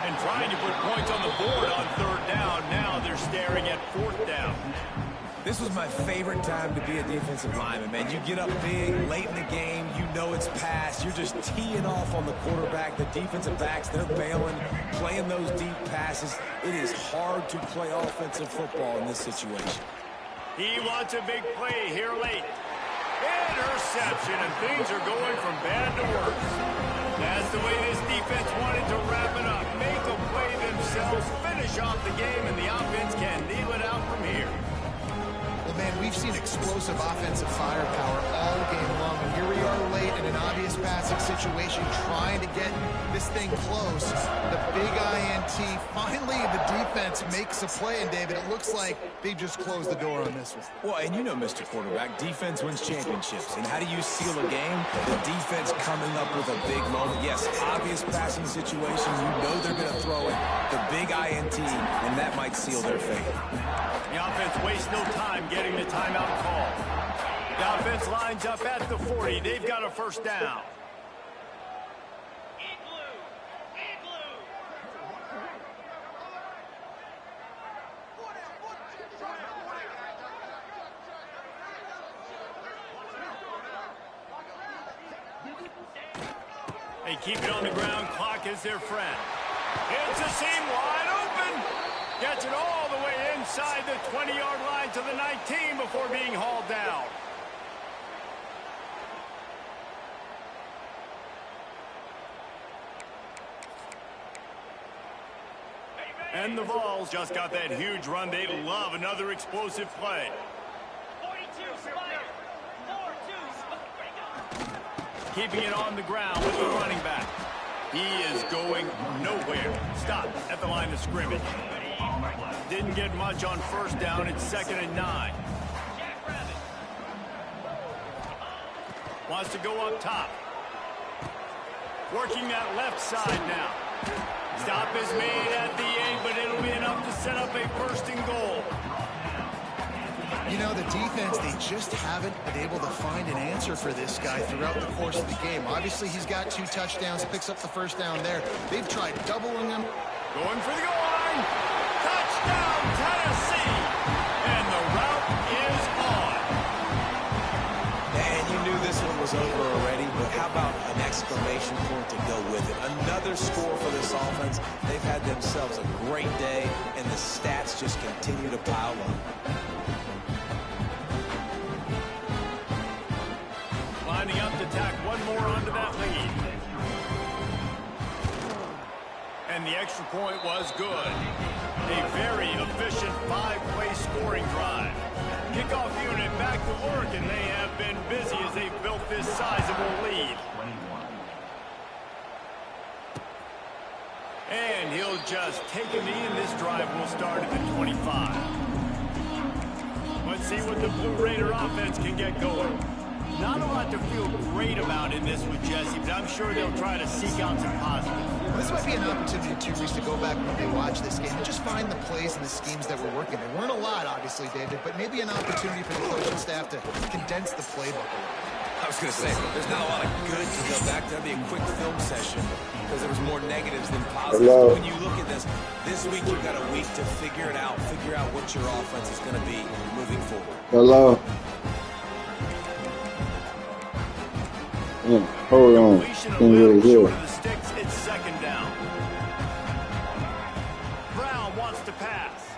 And trying to put points on the board on 3rd down. Now they're staring at 4th down. This was my favorite time to be a defensive lineman, man. You get up big, late in the game, you know it's past. You're just teeing off on the quarterback. The defensive backs, they're bailing, playing those deep passes. It is hard to play offensive football in this situation. He wants a big play here late. Interception, and things are going from bad to worse. That's the way this defense wanted to wrap it up. Make a play themselves, finish off the game, and the offense can kneel it out from here. Well, man, we've seen explosive offensive firepower all game long, and here we are late in an obvious passing situation trying to get this thing close. The big INT, finally the defense makes a play, and David, it looks like they just closed the door on this one. Well, and you know, Mr. Quarterback, defense wins championships. And how do you seal a game? The defense coming up with a big moment. Yes, obvious passing situation. You know they're going to throw it. The big INT, and that might seal their fate. The offense wastes no time getting the timeout call. The offense lines up at the 40. They've got a first down. They keep it on the ground. Clock is their friend. It's a seam wide open. Gets it all the way inside the 20-yard line to the 19 before being hauled down. And the Vols just got that huge run. They love another explosive play. 42 Spire. 4-2 Spire. Keeping it on the ground with the running back. He is going nowhere. Stop at the line of scrimmage. Didn't get much on first down. It's 2nd and 9. Wants to go up top. Working that left side now. Stop is made at the 8, but it'll be enough to set up a 1st and goal. You know, the defense, they just haven't been able to find an answer for this guy throughout the course of the game. Obviously, he's got 2 touchdowns, picks up the 1st down there. They've tried doubling him. Going for the goal line. Touchdown, Tennessee. And the route is on. And you knew this one was over already, but how about an exclamation point to go with it? Another score for this offense. They've had themselves a great day, and the stats just continue to pile up. Lining up to tack one more onto that lead. And the extra point was good. A very efficient 5-play scoring drive. Kickoff unit back to work, and they have been busy as they've built this sizable lead. And he'll just take a knee, and this drive will start at the 25. Let's see what the Blue Raider offense can get going. Not a lot to feel great about in this with Jesse, but I'm sure they'll try to seek out some positives. Well, this might be an opportunity, too, Reese, to go back when they watch this game and just find the plays and the schemes that were working. There weren't a lot, obviously, David, but maybe an opportunity for the coaching staff to condense the playbook a little. I was going to say, there's not a lot of good to go back to. That'd be a quick film session because there was more negatives than positives. Hello. But when you look at this week you've got a week to figure it out, figure out what your offense is going to be moving forward. Hello. Yeah, hold on. Completion a Can't little really hear. short of the sticks. It's 2nd down. Brown wants to pass.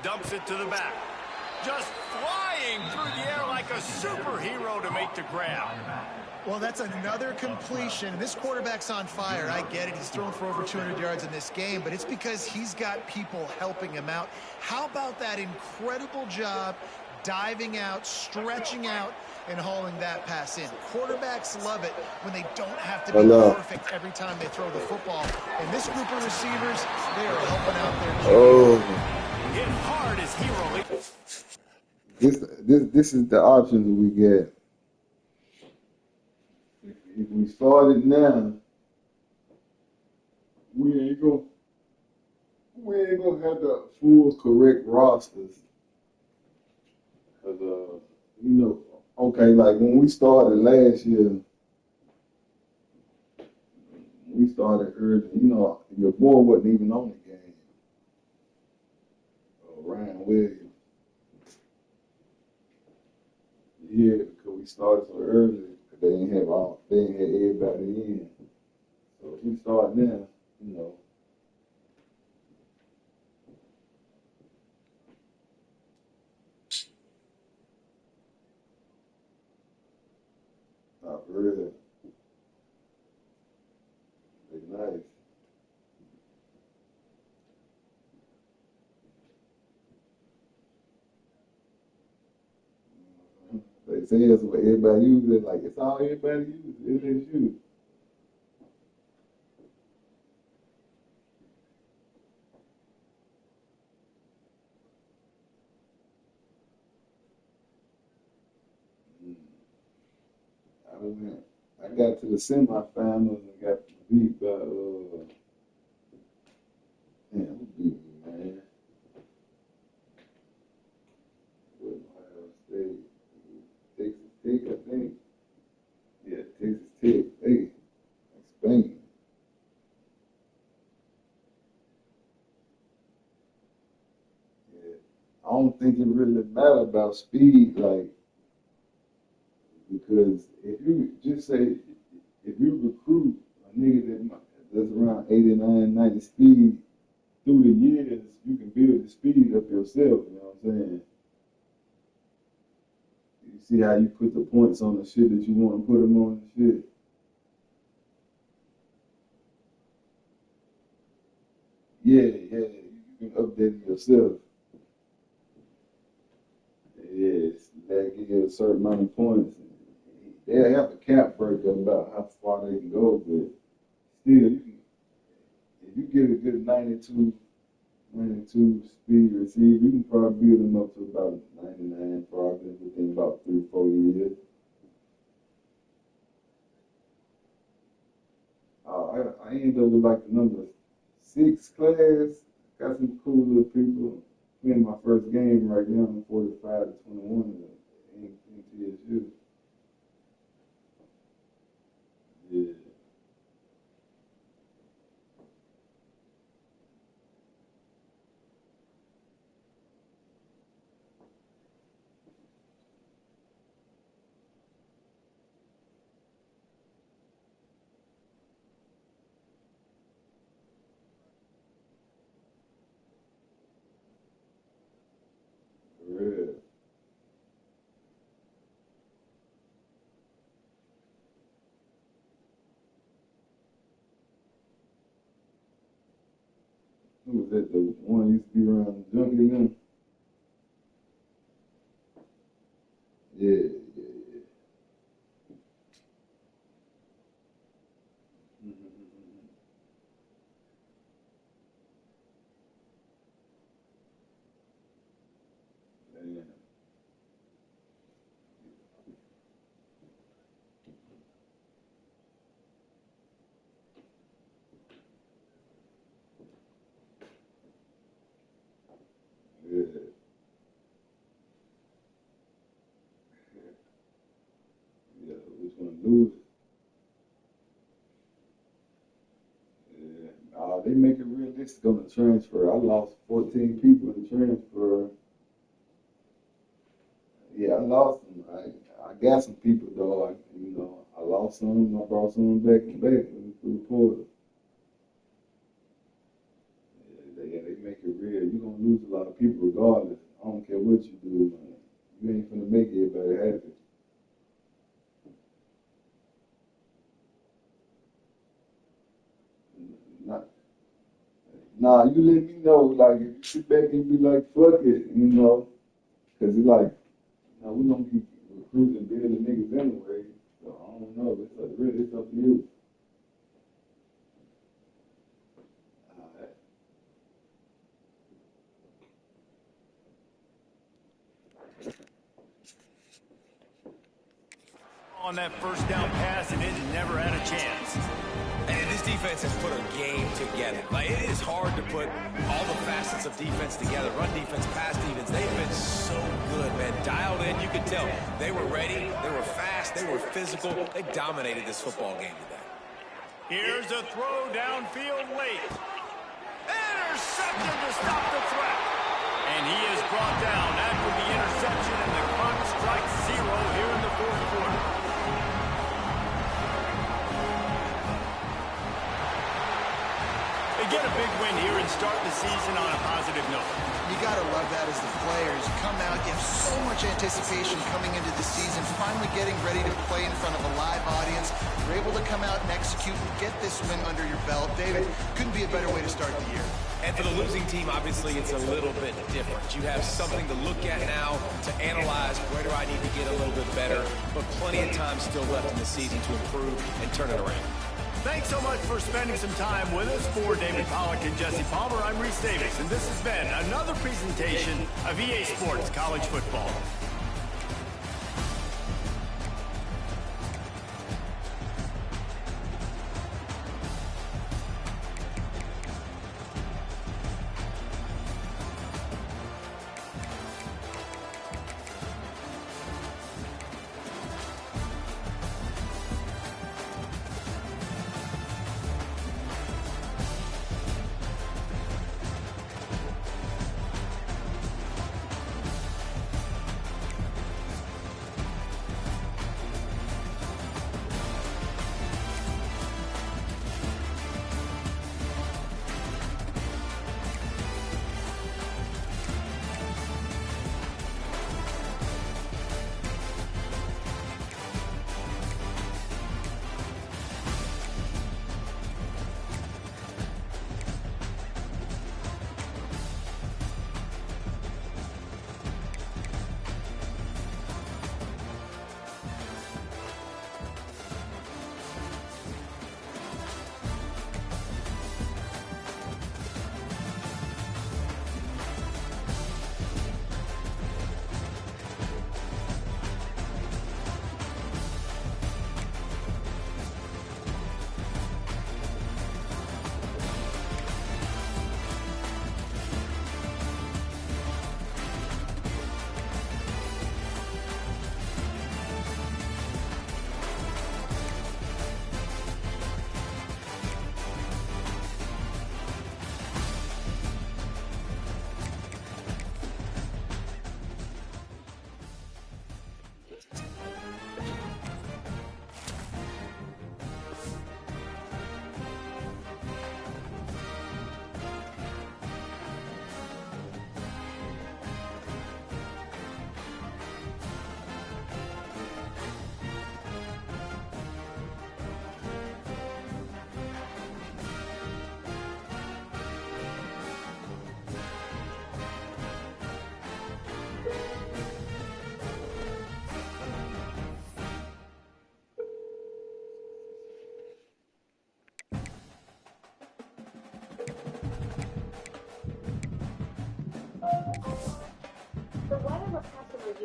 Dumps it to the back. Just flying through the air like a superhero to make the grab. Well, that's another completion. This quarterback's on fire. I get it. He's thrown for over 200 yards in this game, but it's because he's got people helping him out. How about that incredible job diving out, stretching out, and hauling that pass in? Quarterbacks love it when they don't have to be perfect every time they throw the football. And this group of receivers, they are helping out their team. Oh, Hit hard as he released. this is the options we get. If we start it now, we ain't gonna have the full correct rosters. Cause you know, okay, like when we started last year, we started early. You know, your boy wasn't even on the game. Ryan Williams. Yeah, because we started so early. They didn't have everybody in. So if we start now, you know. Not really. They're nice. They say it's what everybody uses. Like, it's all everybody uses. It is you. I got to the semifinals and got beat by, who beat me, man? With Ohio State. Texas Tech, I think. Yeah, Texas Tech. Hey, Spain. Yeah. I don't think it really matters about speed, like, because if you just say, if you recruit a nigga that's around 89, 90 speed through the years, you can build the speed up yourself, you know what I'm saying? You see how you put the points on the shit that you want to put them on and shit. Yeah, you yourself. Yes, that give you a certain amount of points. They have a cap breaker about how far they can go, but still, if you get a good 92 speed receiver, you can probably build them up to about 99 probably within about 3-4 years. I ended up with like the number 6 class. Got some cool little people. Playing my first game right now, I'm 45-21 in TSU. Yeah. Yeah. Who was that? The one used to be around Junkie now? Yeah. Yeah. Yeah. Yeah. Which one lose? Yeah. They make it realistic on the transfer. I lost 14 people in the transfer. Yeah, I lost them. I got some people though. I lost some. I brought some back through the portal. Yeah, they make it real. You're gonna lose a lot of people regardless. I don't care what you do, man. You ain't gonna make everybody happy. Nah, nah, you let me know. Like, if you sit back and be like, fuck it, because it's like, we gonna keep recruiting and building niggas anyway. So I don't know. It's up to you. On that first down pass, and it never had a chance. And this defense has put a game together. Like, it is hard to put all the facets of defense together. Run defense, pass defense, they've been so good, man. Dialed in, you could tell. They were ready, they were fast, they were physical. They dominated this football game today. Here's a throw downfield late. Intercepted to stop the threat. And he is brought down after the interception, and the clock strikes 0 here in the fourth quarter. They get a big win here and start the season on a positive note. You got to love that as the players. You come out, you have so much anticipation coming into the season, finally getting ready to play in front of a live audience. You're able to come out and execute and get this win under your belt. David, couldn't be a better way to start the year. And for the losing team, obviously, it's a little bit different. You have something to look at now to analyze where do I need to get a little bit better, but plenty of time still left in the season to improve and turn it around. Thanks so much for spending some time with us. For David Pollack and Jesse Palmer, I'm Reese Davis, and this has been another presentation of EA Sports College Football.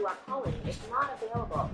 you are calling is not available.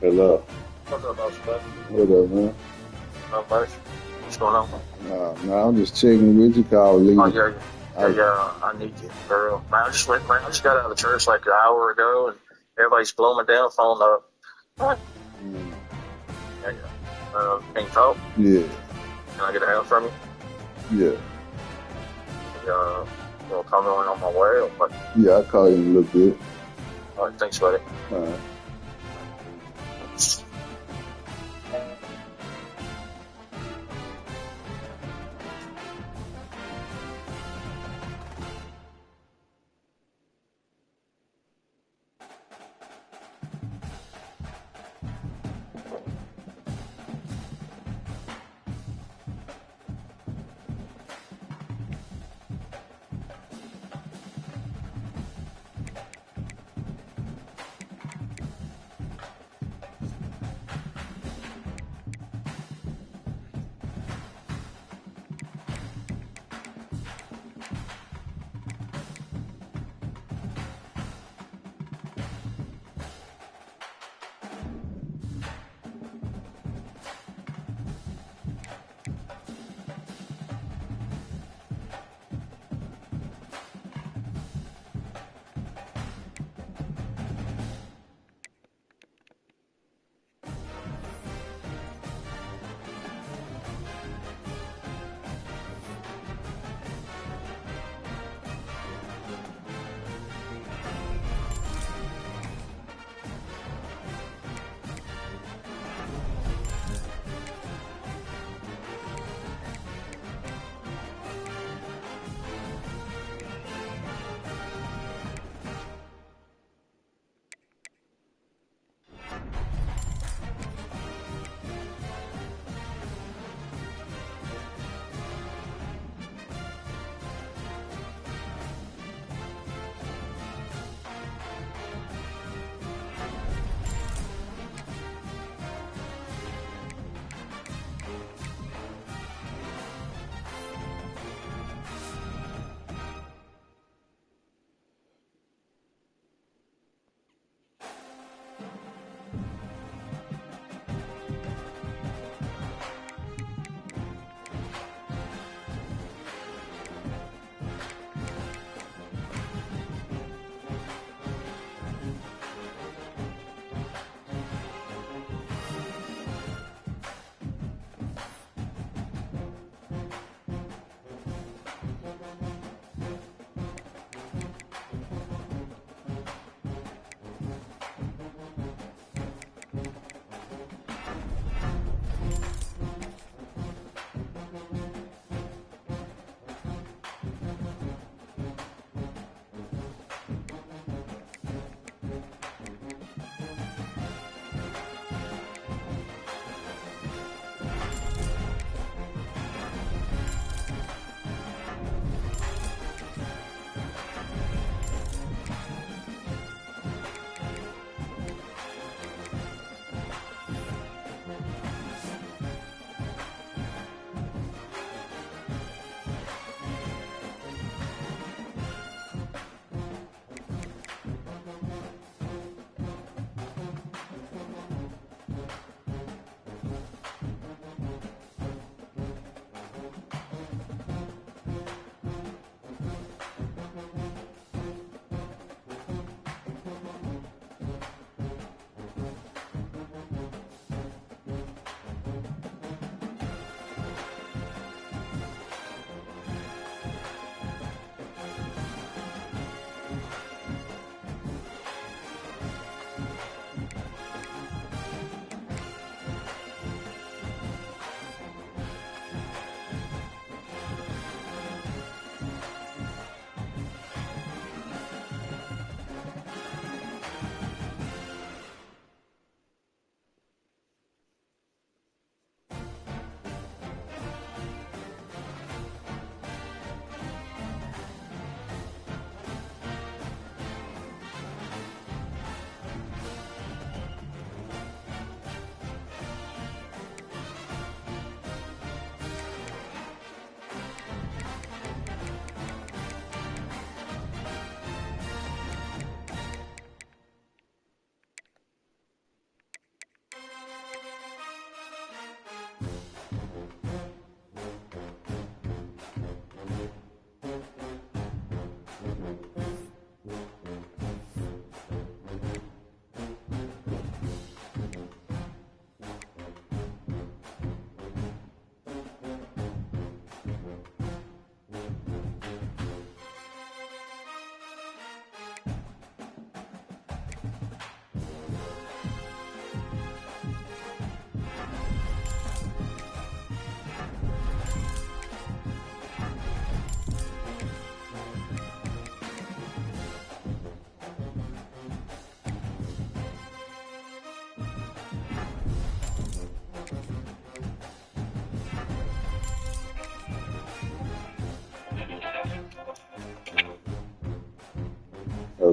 Hello. What's up, boss? What up, man? Not much. What's going on? Nah, I'm just checking with you, colleague. Oh, yeah. I need you, girl. Man, I just got out of church like an hour ago, and everybody's blowing my damn phone up. What? Yeah. Can you talk? Yeah. Can I get a hand from you? Yeah. You'll come on my way or what? Yeah, I'll call you in a little bit. All right, thanks, buddy. All right.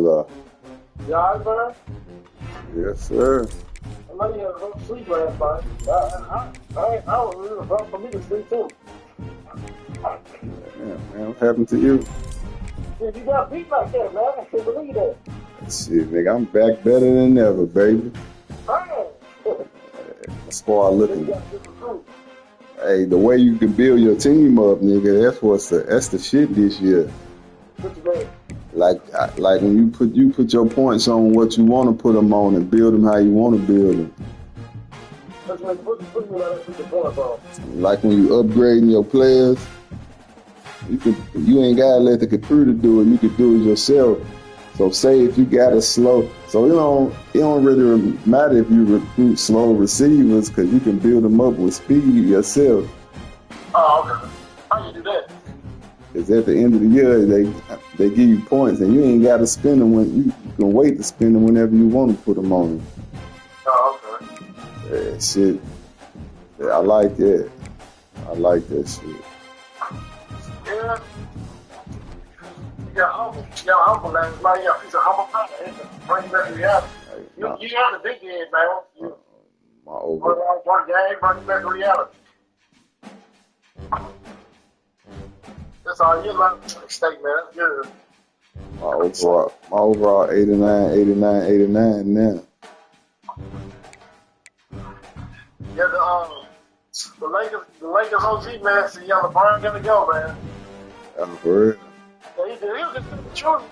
brother? You alright, man? Yes, sir. I know you had a rough sleep last night. I was really rough for me to sleep too. Yeah, man, what happened to you? Yeah, you got beat like that, man. I can't believe that. Shit, nigga, I'm back better than ever, baby. Man. That's why I look You at. got good recruit. Hey, the way you can build your team up, nigga, that's the shit this year. What you mean? Like when you put your points on what you want to put them on and build them how you want to build them. What you mean? What you mean by that? Put your points on? Like when you upgrading your players, you ain't gotta let the computer do it. You can do it yourself. So say if you got a slow, so it don't really matter if you recruit slow receivers because you can build them up with speed yourself. Oh, okay. How you do that? Because at the end of the year, they give you points, and you ain't got to spend them when you can wait to spend them whenever you want to put them on. Oh, okay. Yeah, shit. Yeah, I like that. I like that shit. Yeah. You got humble last night. He's a humble player. Bring you back to reality. You got the big head, man. You My over. one game, bring you back to reality. That's all you learn from the state, man. That's good. My overall 89 now. Yeah, the Lakers OG, man, see how LeBron gonna go, man. I'm for real. Yeah, he was just the truth.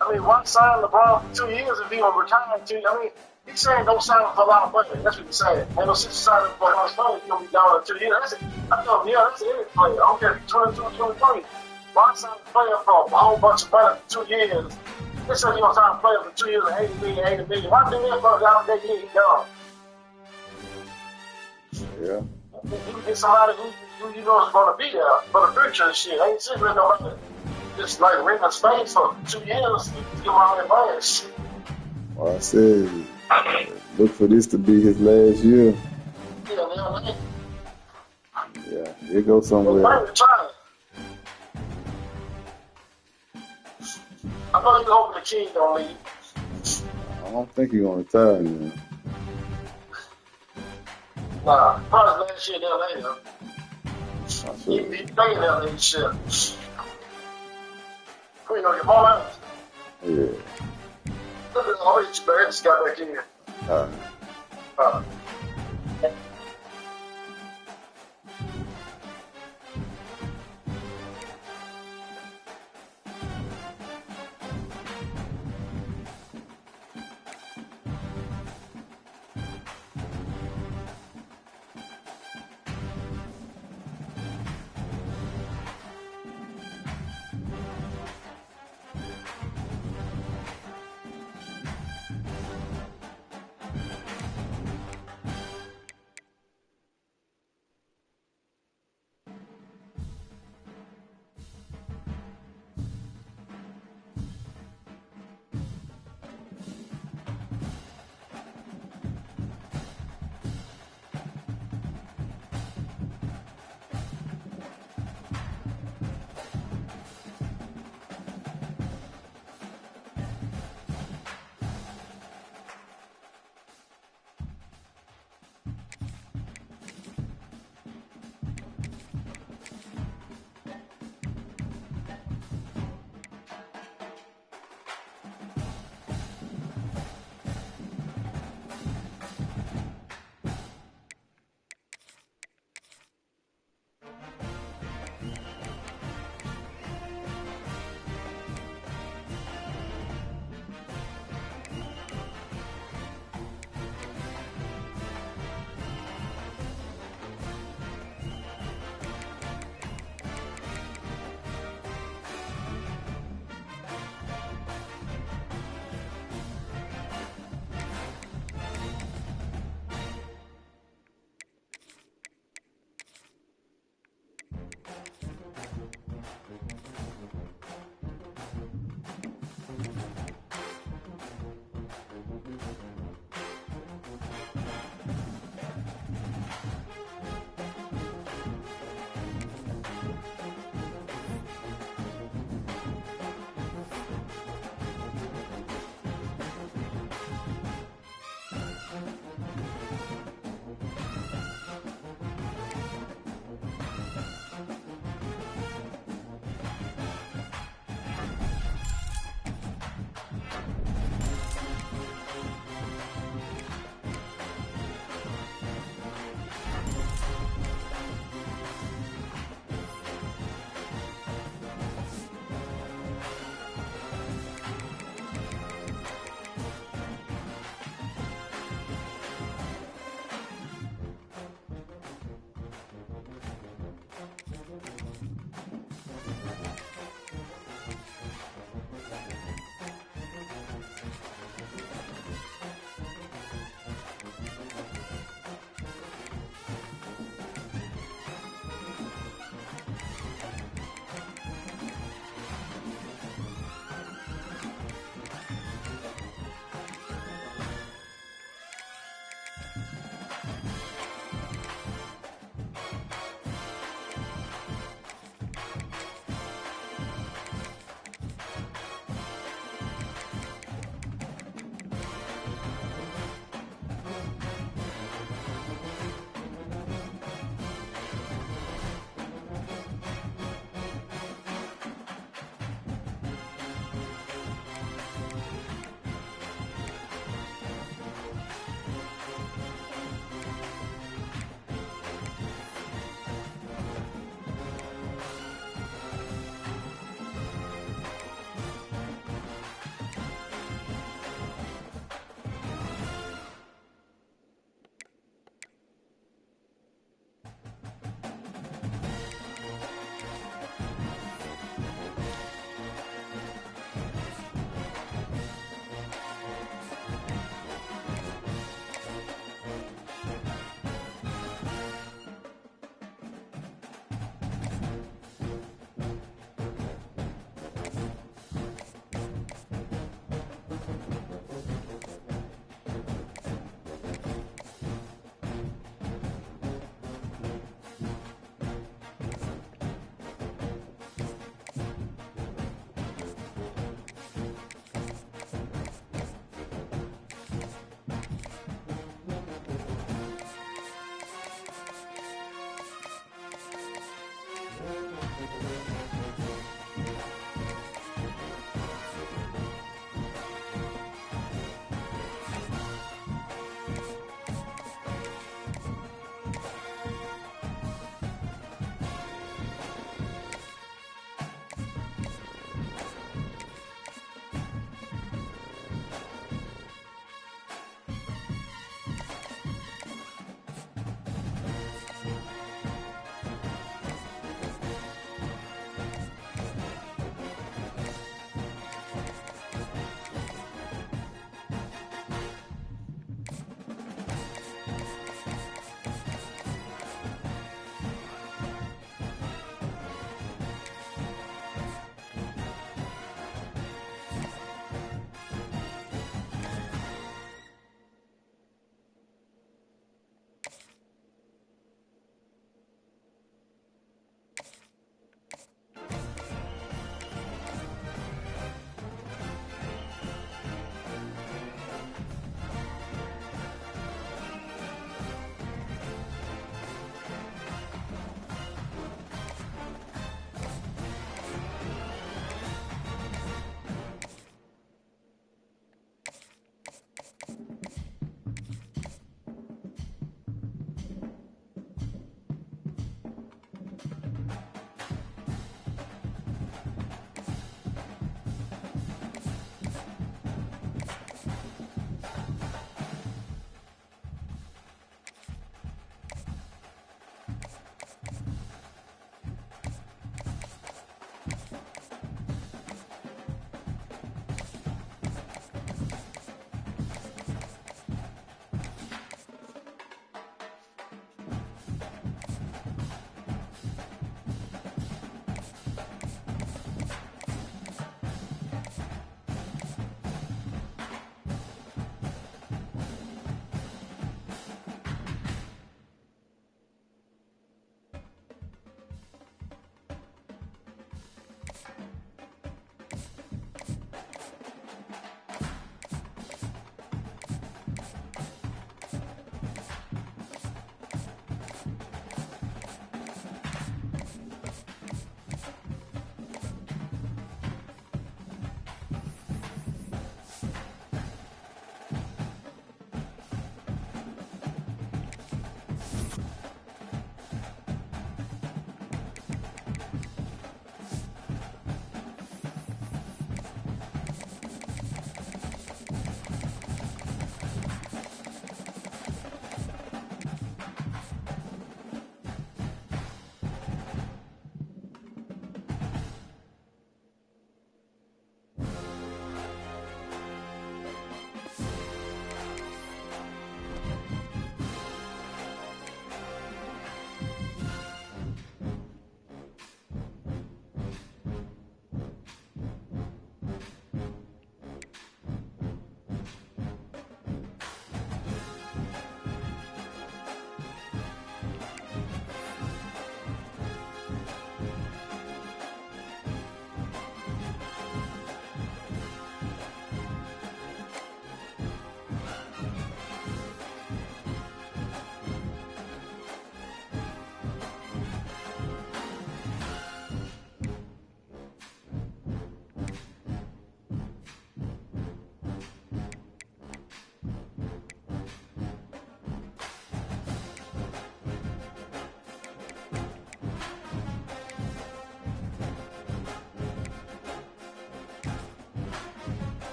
I mean, why sign LeBron for 2 years if he gonna retire in 2 years? I mean, he's saying don't sign him for a lot of money. That's what he's saying. Ain't no sense signing him for a lot of money if he's gonna be gone in 2 years. That's it. I told him, yeah, that's any player. I don't care if he's 22 or 23. Why sign a player for a whole bunch of money for 2 years? They say you're gonna sign a player for 2 years and 80 million. Why do that for out of that year? He gone. Yeah. You can get somebody who you know is going to be there for the future and shit. Ain't sitting with nobody just like renting a space for 2 years to give them all advice. Well, I said, look for this to be his last year. Yeah, Yeah, he'll go somewhere. I know you're hoping the King don't leave. I don't think he's gonna retire now. Nah, probably last year in LA though. He I playing LA and shit. You know, your whole life. yeah. Look at all these birds got back in here.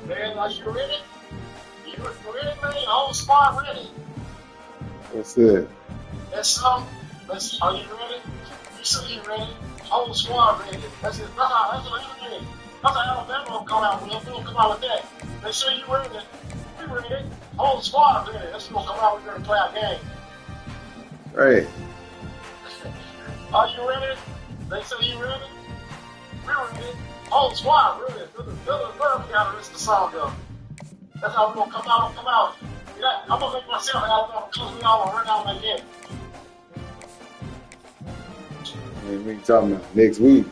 Man, are you ready? You ready, man? Whole squad ready. What's that? Are you ready? You say you ready. Whole squad ready. That's it. That's how Alabama will come out with. We'll come out with that. They say you ready. We ready. Whole squad ready. That's what we'll come out with and play our game. Right. Are you ready? They say you ready. We ready. Whole squad ready. We gotta listen to the song though. That's how we're gonna come out. I'm gonna make myself Alabama close. We all gonna run out like that. We talking about next week.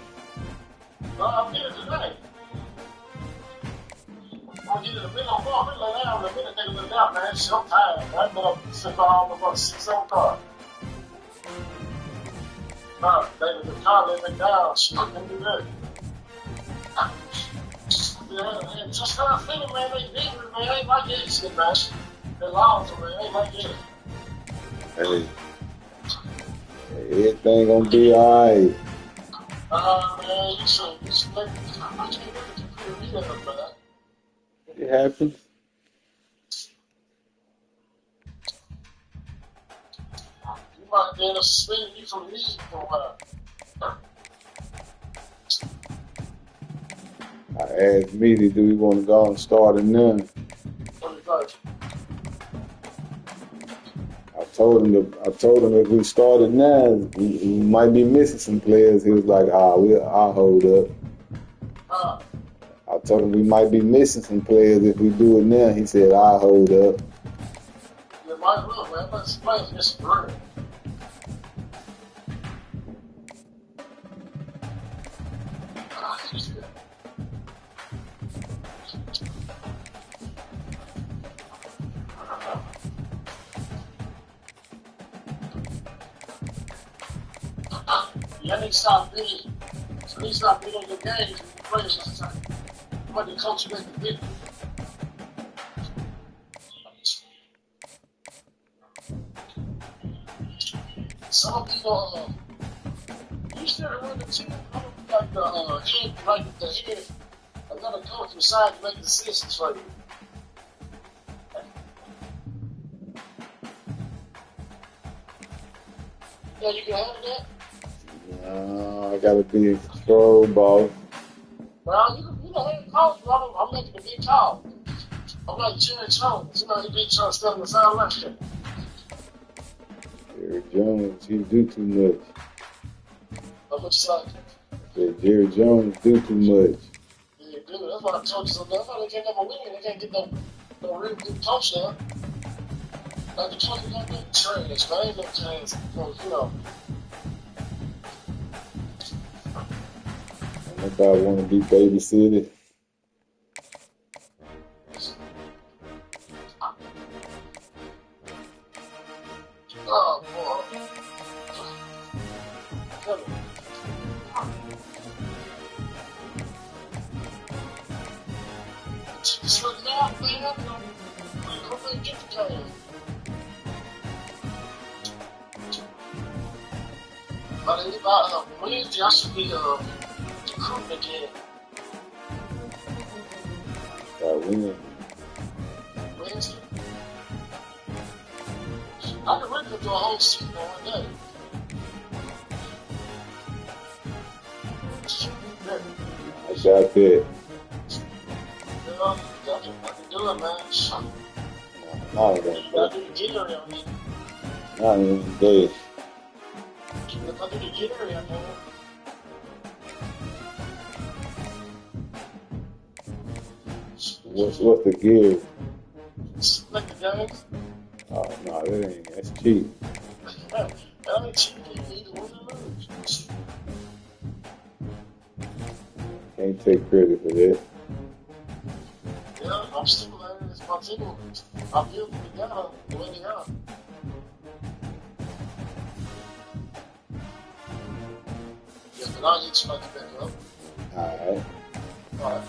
I'm getting it today. I'm getting a minute. I'm going to lay down in a minute. Take a little nap, man. Shit, I'm tired. I'm going to sit down on about 6 7 cars. David, the car let me down. Shit, I can do that. Yeah, and just how I feel, man. They beat me, man. Ain't like that shit, man. They lost, man. Ain't like that. Hey. Everything gonna be alright. Man, you should let me. I can't really compare me up, man. It happens. You might be able to suspend me from the league for a while. I asked Meaty, do we want to go and start it now? What do you think? I told him if we started now, we might be missing some players. He was like, I'll hold up. I told him we might be missing some players if we do it now. He said, I'll hold up. Yeah, might as well, man. Let's play this bread. Yeah, they stop beating. So they stop beating your games and you play last time. But the coach make the big. Some people, you should have run the team like the head, like the head. Another coach decided to make decisions for you. Yeah, you can handle that. I gotta be in control, boss. Well, you know, head coach, bro. I'm making a big call. I'm like Jerry Jones. You know, he beat Jones still in the side left here. Jerry Jones, he do too much. On which side? Yeah, Jerry Jones do too much. Yeah, good. That's why I told you so. That's why they can't have a win. They can't get no real good coach there. Like the coach got that trash. There ain't no chance. You know. Nobody want to be babysitted. Oh, boy. Just look now, man. Go and get the game. But about Wednesday, I should be recruiting again. When? Wednesday? I can really do a whole season on one day. I got that. Yeah, I can do it, man. Not I do the gear on me. Not in the day. If I do the gear on me, What's the gear? like the games. Oh no, that's cheap. That ain't cheap. You need to win or lose. Can't take credit for that. Yeah, I'm still learning. It's my team. I'm building together the way they are. Yeah, but I'll hit you like a back up. All right. All right.